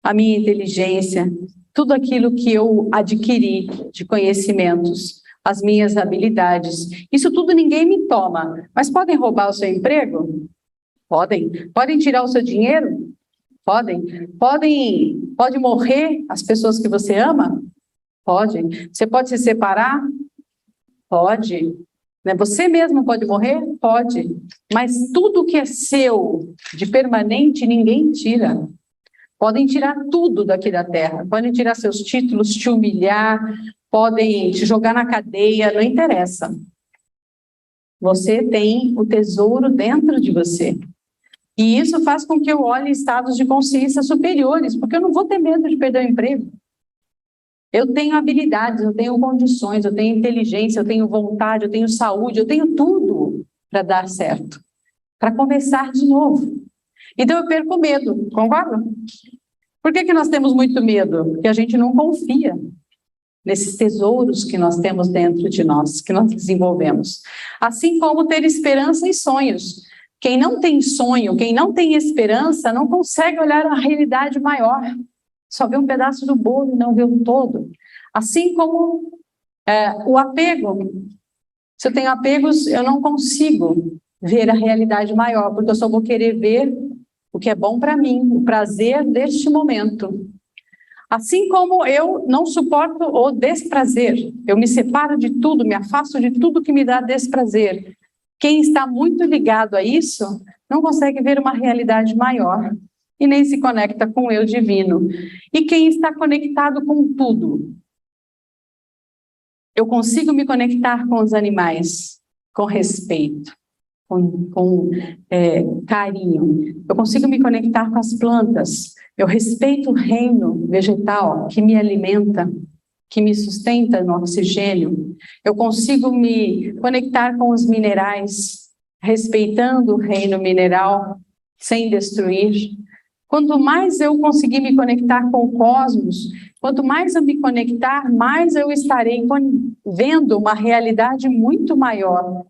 a minha inteligência, tudo aquilo que eu adquiri de conhecimentos, as minhas habilidades. Isso tudo ninguém me toma. Mas podem roubar o seu emprego? Podem. Podem tirar o seu dinheiro? Podem. Pode morrer as pessoas que você ama? Podem. Você pode se separar? Pode. Você mesmo pode morrer? Pode. Mas tudo que é seu de permanente, ninguém tira. Podem tirar tudo daqui da terra. Podem tirar seus títulos, te humilhar, podem te jogar na cadeia, não interessa. Você tem o tesouro dentro de você. E isso faz com que eu olhe estados de consciência superiores, porque eu não vou ter medo de perder o emprego. Eu tenho habilidades, eu tenho condições, eu tenho inteligência, eu tenho vontade, eu tenho saúde, eu tenho tudo para dar certo, para começar de novo. Então eu perco o medo, concorda? Por que nós temos muito medo? Porque a gente não confia nesses tesouros que nós temos dentro de nós, que nós desenvolvemos. Assim como ter esperança e sonhos. Quem não tem sonho, quem não tem esperança, não consegue olhar a realidade maior. Só vê um pedaço do bolo e não vê o todo. Assim como o apego. Se eu tenho apegos, eu não consigo ver a realidade maior, porque eu só vou querer ver o que é bom para mim, o prazer deste momento. Assim como eu não suporto o desprazer, eu me separo de tudo, me afasto de tudo que me dá desprazer. Quem está muito ligado a isso, não consegue ver uma realidade maior e nem se conecta com o eu divino. E quem está conectado com tudo? Eu consigo me conectar com os animais, com respeito, com carinho. Eu consigo me conectar com as plantas. Eu respeito o reino vegetal que me alimenta, que me sustenta no oxigênio. Eu consigo me conectar com os minerais, respeitando o reino mineral, sem destruir. Quanto mais eu conseguir me conectar com o cosmos, quanto mais eu me conectar, mais eu estarei vendo uma realidade muito maior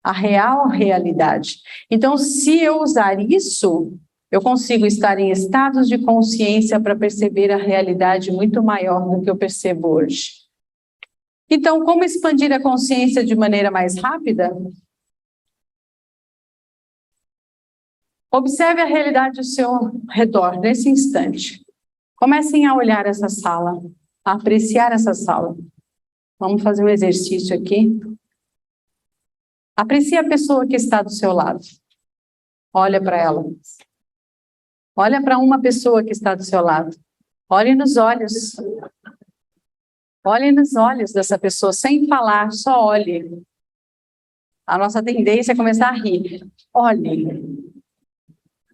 a real realidade. Então, se eu usar isso, eu consigo estar em estados de consciência para perceber a realidade muito maior do que eu percebo hoje. Então, como expandir a consciência de maneira mais rápida? Observe a realidade ao seu redor, nesse instante. Comecem a olhar essa sala, a apreciar essa sala. Vamos fazer um exercício aqui. Aprecie a pessoa que está do seu lado. Olha para ela. Olha para uma pessoa que está do seu lado. Olhe nos olhos. Olhe nos olhos dessa pessoa, sem falar, só olhe. A nossa tendência é começar a rir. Olhe.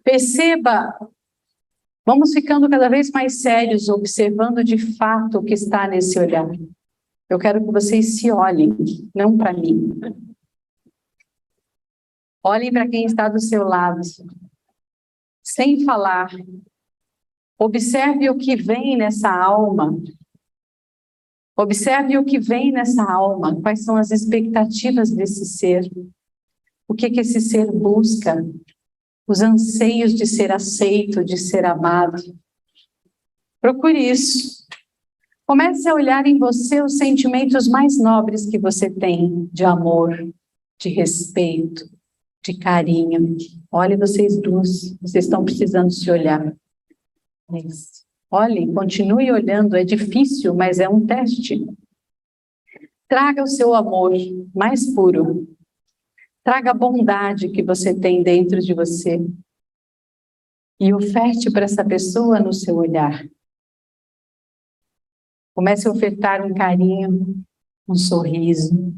Perceba. Vamos ficando cada vez mais sérios, observando de fato o que está nesse olhar. Eu quero que vocês se olhem, não para mim. Olhem para quem está do seu lado, sem falar. Observe o que vem nessa alma. Observe o que vem nessa alma. Quais são as expectativas desse ser? O que esse ser busca? Os anseios de ser aceito, de ser amado. Procure isso. Comece a olhar em você os sentimentos mais nobres que você tem, de amor, de respeito, de carinho. Olhe vocês duas, vocês estão precisando se olhar. Olhem, continue olhando, é difícil, mas é um teste. Traga o seu amor mais puro. Traga a bondade que você tem dentro de você. E oferte para essa pessoa no seu olhar. Comece a ofertar um carinho, um sorriso.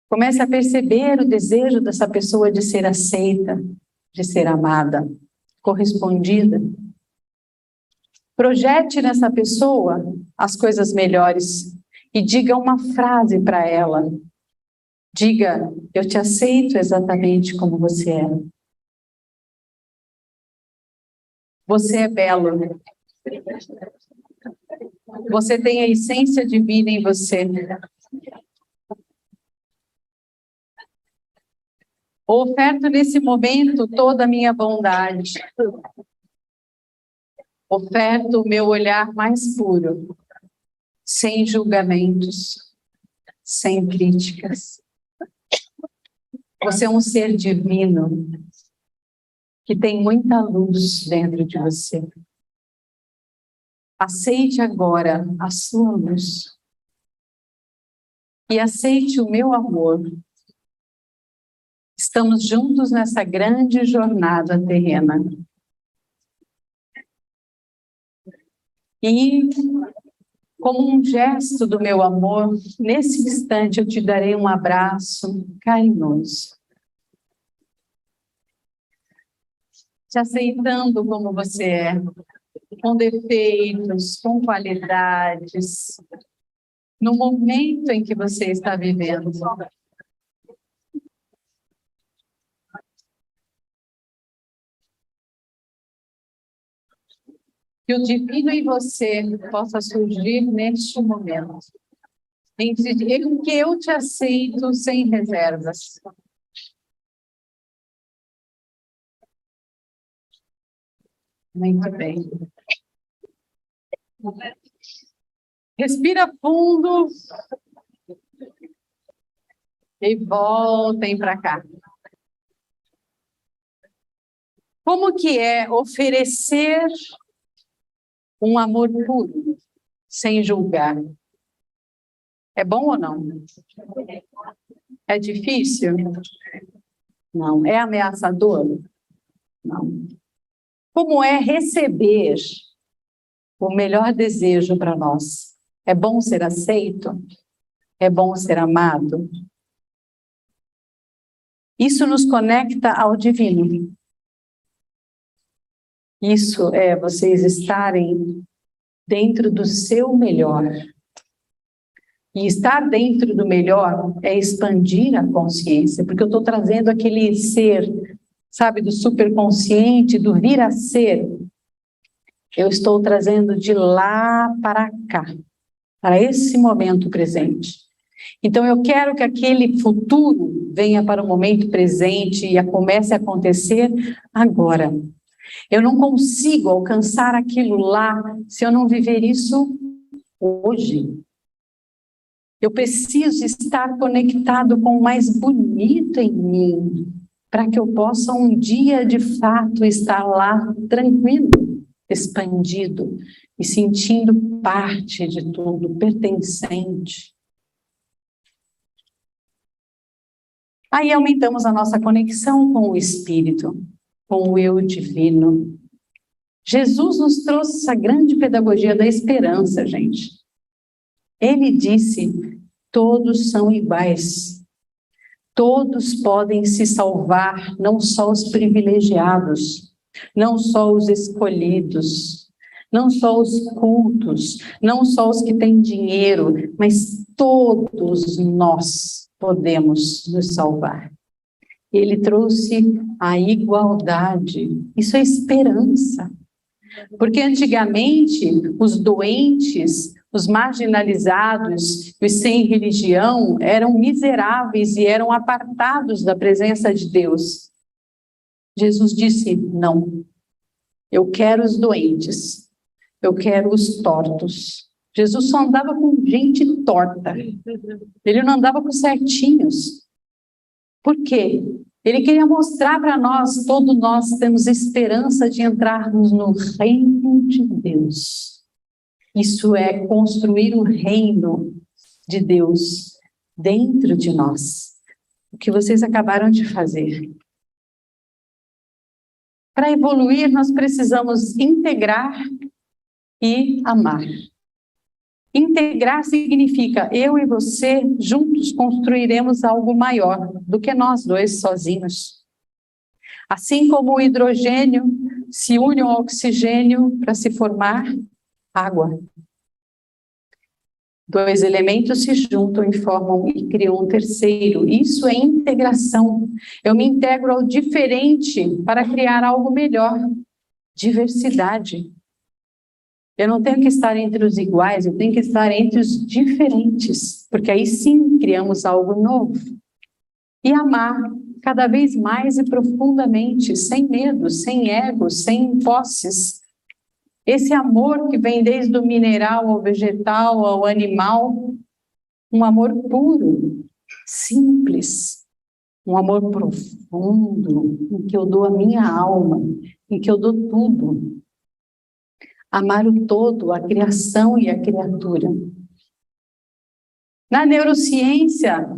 Comece a perceber o desejo dessa pessoa de ser aceita, de ser amada, correspondida. Projete nessa pessoa as coisas melhores e diga uma frase para ela. Diga, eu te aceito exatamente como você é. Você é belo. Você tem a essência divina em você. Oferto nesse momento toda a minha bondade. Oferto o meu olhar mais puro, sem julgamentos, sem críticas. Você é um ser divino, que tem muita luz dentro de você. Aceite agora a sua luz. E aceite o meu amor. Estamos juntos nessa grande jornada terrena. E, como um gesto do meu amor, nesse instante eu te darei um abraço carinhoso. Te aceitando como você é, com defeitos, com qualidades, no momento em que você está vivendo. Que o divino em você possa surgir neste momento. Em que eu te aceito sem reservas. Muito bem. Respira fundo. E voltem para cá. Como que é oferecer um amor puro, sem julgar? É bom ou não? É difícil? Não. É ameaçador? Não. Como é receber o melhor desejo para nós? É bom ser aceito? É bom ser amado? Isso nos conecta ao divino. Isso é vocês estarem dentro do seu melhor. E estar dentro do melhor é expandir a consciência, porque eu estou trazendo aquele ser, sabe, do superconsciente, do vir a ser. Eu estou trazendo de lá para cá, para esse momento presente. Então eu quero que aquele futuro venha para o momento presente e comece a acontecer agora. Eu não consigo alcançar aquilo lá se eu não viver isso hoje. Eu preciso estar conectado com o mais bonito em mim, para que eu possa um dia, de fato, estar lá tranquilo, expandido e sentindo parte de tudo, pertencente. Aí aumentamos a nossa conexão com o Espírito, com o Eu Divino. Jesus nos trouxe essa grande pedagogia da esperança, gente. Ele disse: todos são iguais. Todos podem se salvar, não só os privilegiados, não só os escolhidos, não só os cultos, não só os que têm dinheiro, mas todos nós podemos nos salvar. Ele trouxe a igualdade. Isso é esperança. Porque antigamente os doentes, os marginalizados, os sem religião eram miseráveis e eram apartados da presença de Deus. Jesus disse: não, eu quero os doentes, eu quero os tortos. Jesus só andava com gente torta, ele não andava com certinhos. Por quê? Ele queria mostrar para nós, todos nós temos esperança de entrarmos no reino de Deus. Isso é construir o reino de Deus dentro de nós. O que vocês acabaram de fazer. Para evoluir, nós precisamos integrar e amar. Integrar significa eu e você juntos construiremos algo maior do que nós dois sozinhos. Assim como o hidrogênio se une ao oxigênio para se formar água. Dois elementos se juntam e formam e criam um terceiro. Isso é integração. Eu me integro ao diferente para criar algo melhor. Diversidade. Eu não tenho que estar entre os iguais, eu tenho que estar entre os diferentes, porque aí sim criamos algo novo. E amar cada vez mais e profundamente, sem medo, sem ego, sem posses. Esse amor que vem desde o mineral ao vegetal, ao animal, um amor puro, simples, um amor profundo, em que eu dou a minha alma, em que eu dou tudo. Amar o todo, a criação e a criatura. Na neurociência,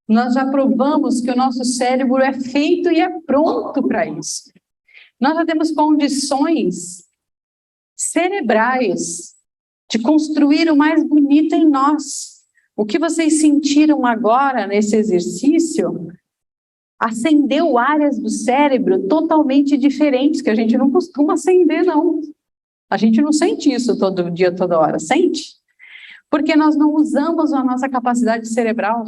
nós já provamos que o nosso cérebro é feito e é pronto para isso. Nós já temos condições cerebrais de construir o mais bonito em nós. O que vocês sentiram agora nesse exercício acendeu áreas do cérebro totalmente diferentes, que a gente não costuma acender, não. A gente não sente isso todo dia, toda hora. Sente? Porque nós não usamos a nossa capacidade cerebral.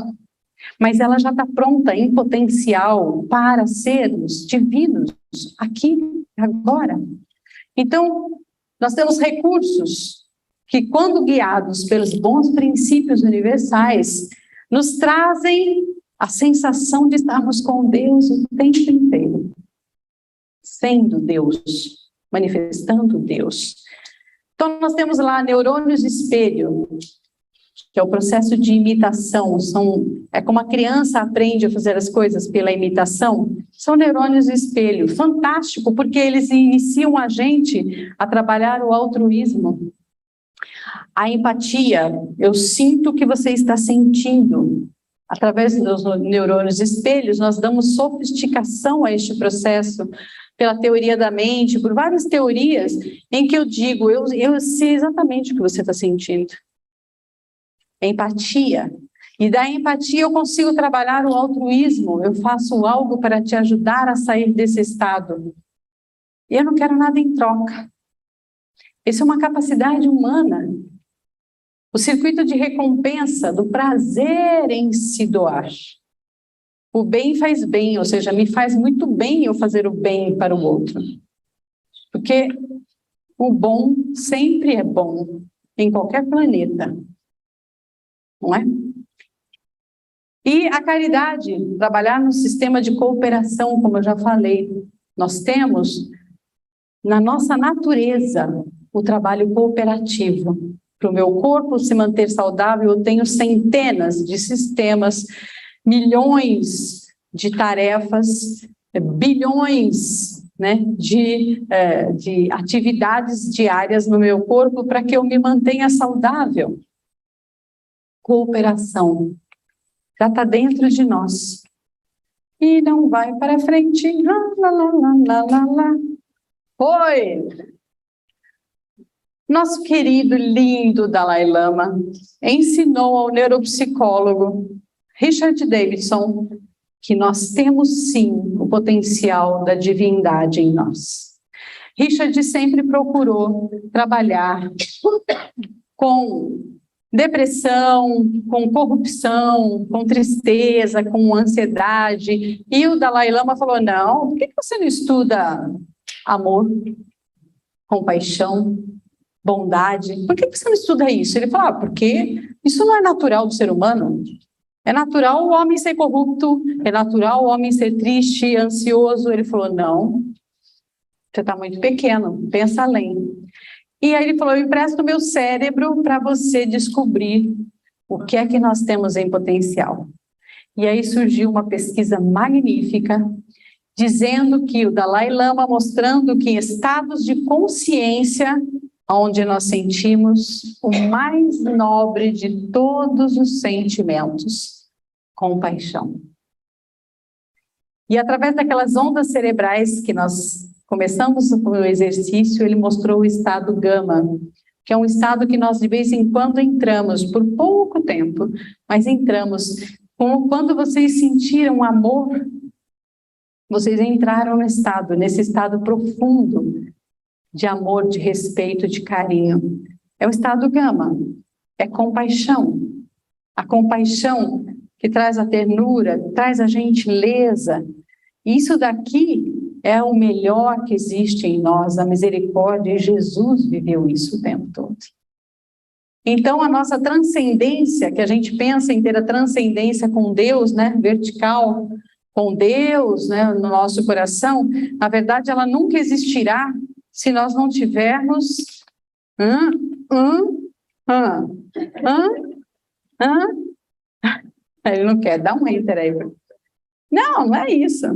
Mas ela já está pronta, em potencial, para sermos divinos, aqui, agora. Então, nós temos recursos que, quando guiados pelos bons princípios universais, nos trazem a sensação de estarmos com Deus o tempo inteiro. Sendo Deus, manifestando Deus. Então, nós temos lá neurônios espelho, que é o processo de imitação. É como a criança aprende a fazer as coisas pela imitação. São neurônios espelho. Fantástico, porque eles iniciam a gente a trabalhar o altruísmo. A empatia, eu sinto o que você está sentindo. Através dos neurônios espelhos, nós damos sofisticação a este processo, pela teoria da mente, por várias teorias, em que eu digo, eu sei exatamente o que você está sentindo. Empatia. E da empatia eu consigo trabalhar o altruísmo, eu faço algo para te ajudar a sair desse estado. E eu não quero nada em troca. Isso é uma capacidade humana. O circuito de recompensa do prazer em se doar. O bem faz bem, ou seja, me faz muito bem eu fazer o bem para o outro. Porque o bom sempre é bom, em qualquer planeta. Não é? E a caridade, trabalhar no sistema de cooperação, como eu já falei. Nós temos, na nossa natureza, o trabalho cooperativo. Para o meu corpo se manter saudável, eu tenho centenas de sistemas, milhões de tarefas, bilhões, né, de atividades diárias no meu corpo para que eu me mantenha saudável. Cooperação. Já está dentro de nós. E não vai para frente. Lá, lá, lá, lá, lá, lá. Foi! Nosso querido, lindo Dalai Lama ensinou ao neuropsicólogo Richard Davidson que nós temos sim o potencial da divindade em nós. Richard sempre procurou trabalhar com depressão, com corrupção, com tristeza, com ansiedade. E o Dalai Lama falou, não, por que você não estuda amor, compaixão, bondade? Por que você não estuda isso? Ele falou, porque isso não é natural do ser humano. É natural o homem ser corrupto, é natural o homem ser triste, ansioso. Ele falou, não, você está muito pequeno, pensa além. E aí ele falou, eu empresto o meu cérebro para você descobrir o que é que nós temos em potencial. E aí surgiu uma pesquisa magnífica, dizendo que o Dalai Lama mostrando que em estados de consciência, onde nós sentimos o mais nobre de todos os sentimentos, compaixão. E através daquelas ondas cerebrais que nós começamos o exercício, ele mostrou o estado gama, que é um estado que nós de vez em quando entramos, por pouco tempo, mas entramos. Como quando vocês sentiram amor, vocês entraram nesse estado profundo de amor, de respeito, de carinho. É o estado gama, é compaixão. A compaixão que traz a ternura, traz a gentileza. Isso daqui é o melhor que existe em nós, a misericórdia, e Jesus viveu isso o tempo todo. Então, a nossa transcendência, que a gente pensa em ter a transcendência com Deus, né, vertical, com Deus, né, no nosso coração, na verdade, ela nunca existirá se nós não tivermos... Ele não quer, dá um enter aí. Não, não é isso.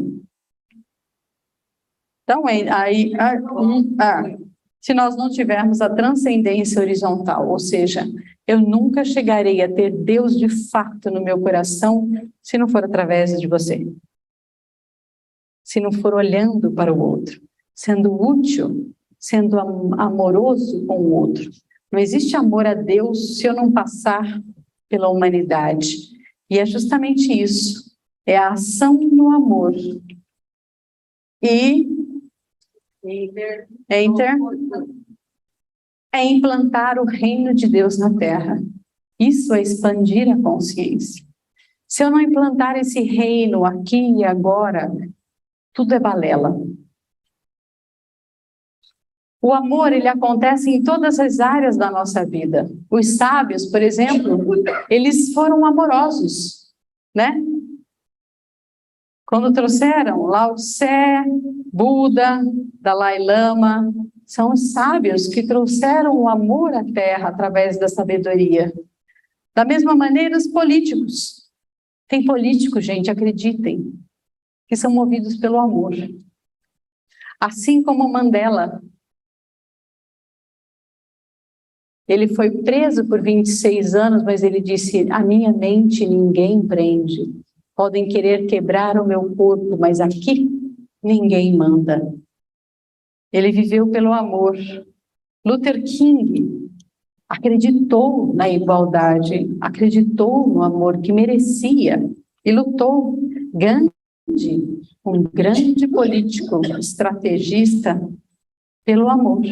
Então, aí, se nós não tivermos a transcendência horizontal, ou seja, eu nunca chegarei a ter Deus de fato no meu coração se não for através de você. Se não for olhando para o outro, sendo útil, sendo amoroso com o outro. Não existe amor a Deus se eu não passar pela humanidade. E é justamente isso, é a ação no amor. E é implantar o reino de Deus na Terra. Isso é expandir a consciência. Se eu não implantar esse reino aqui e agora, tudo é balela. O amor, ele acontece em todas as áreas da nossa vida. Os sábios, por exemplo, eles foram amorosos, né? Quando trouxeram Lao Tse, Buda, Dalai Lama, são os sábios que trouxeram o amor à Terra através da sabedoria. Da mesma maneira, os políticos. Tem políticos, gente, acreditem, que são movidos pelo amor. Assim como Mandela. Ele foi preso por 26 anos, mas ele disse, a minha mente ninguém prende. Podem querer quebrar o meu corpo, mas aqui ninguém manda. Ele viveu pelo amor. Luther King acreditou na igualdade, acreditou no amor que merecia e lutou. Gandhi, um grande político, estrategista, pelo amor.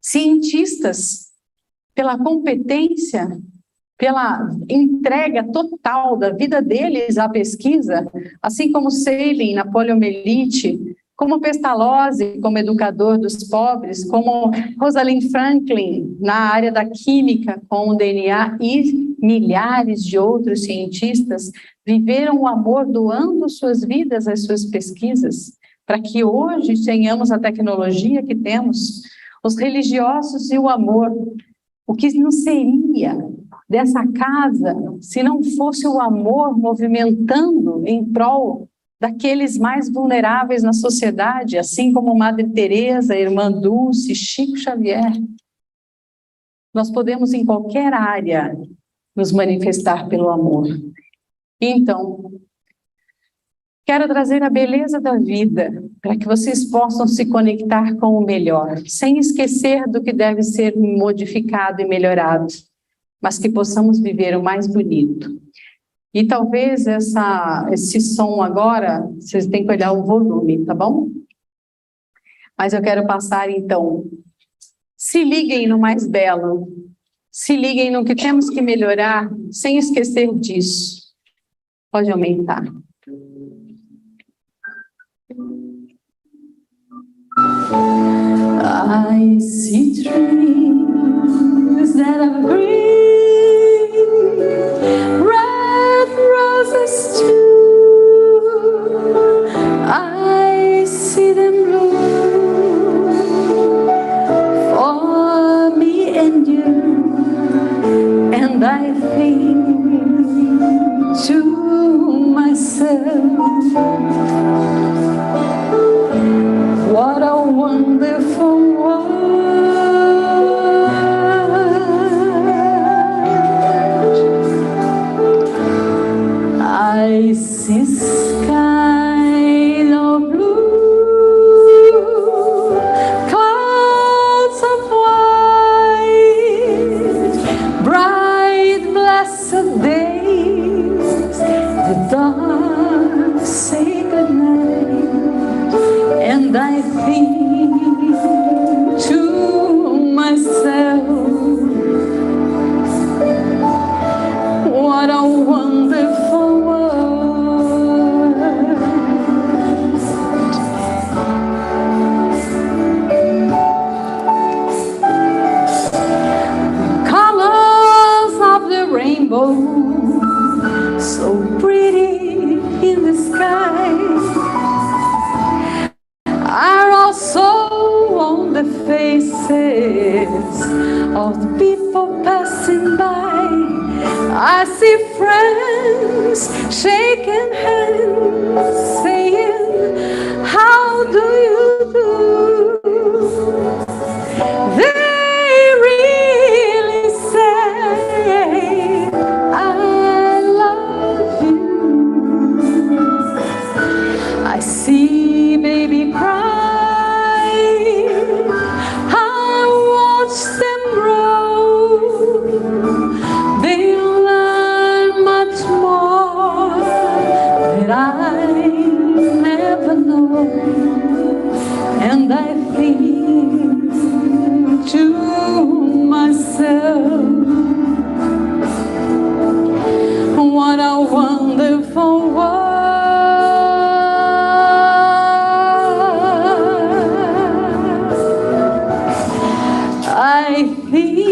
Cientistas, pela competência, pela entrega total da vida deles à pesquisa, assim como Salem na poliomielite, como Pestalozzi como educador dos pobres, como Rosalind Franklin na área da química com o DNA, e milhares de outros cientistas viveram o amor doando suas vidas às suas pesquisas, para que hoje tenhamos a tecnologia que temos, os religiosos e o amor. O que não seria dessa casa se não fosse o amor movimentando em prol daqueles mais vulneráveis na sociedade, assim como Madre Teresa, Irmã Dulce, Chico Xavier? Nós podemos, em qualquer área, nos manifestar pelo amor. Então, quero trazer a beleza da vida, para que vocês possam se conectar com o melhor, sem esquecer do que deve ser modificado e melhorado, mas que possamos viver o mais bonito. E talvez esse som agora, vocês têm que olhar o volume, tá bom? Mas eu quero passar, então, se liguem no mais belo, se liguem no que temos que melhorar, sem esquecer disso. Pode aumentar. I see trees that are green, red roses too. I see them bloom for me and you, and I think to myself, what a wonderful world. I see skies of blue, clouds of white, bright blessed days, the dark say goodnight, and I think to myself, what a wonderful world. Colors of the rainbow, so pretty in the sky, are also on the faces of the people passing by. I see friends shaking hands, saying, how do you do? They really say, I love you. I see baby cry, I watch them grow, they learn much more that I never know, and I think to myself, what a wonderful world. I think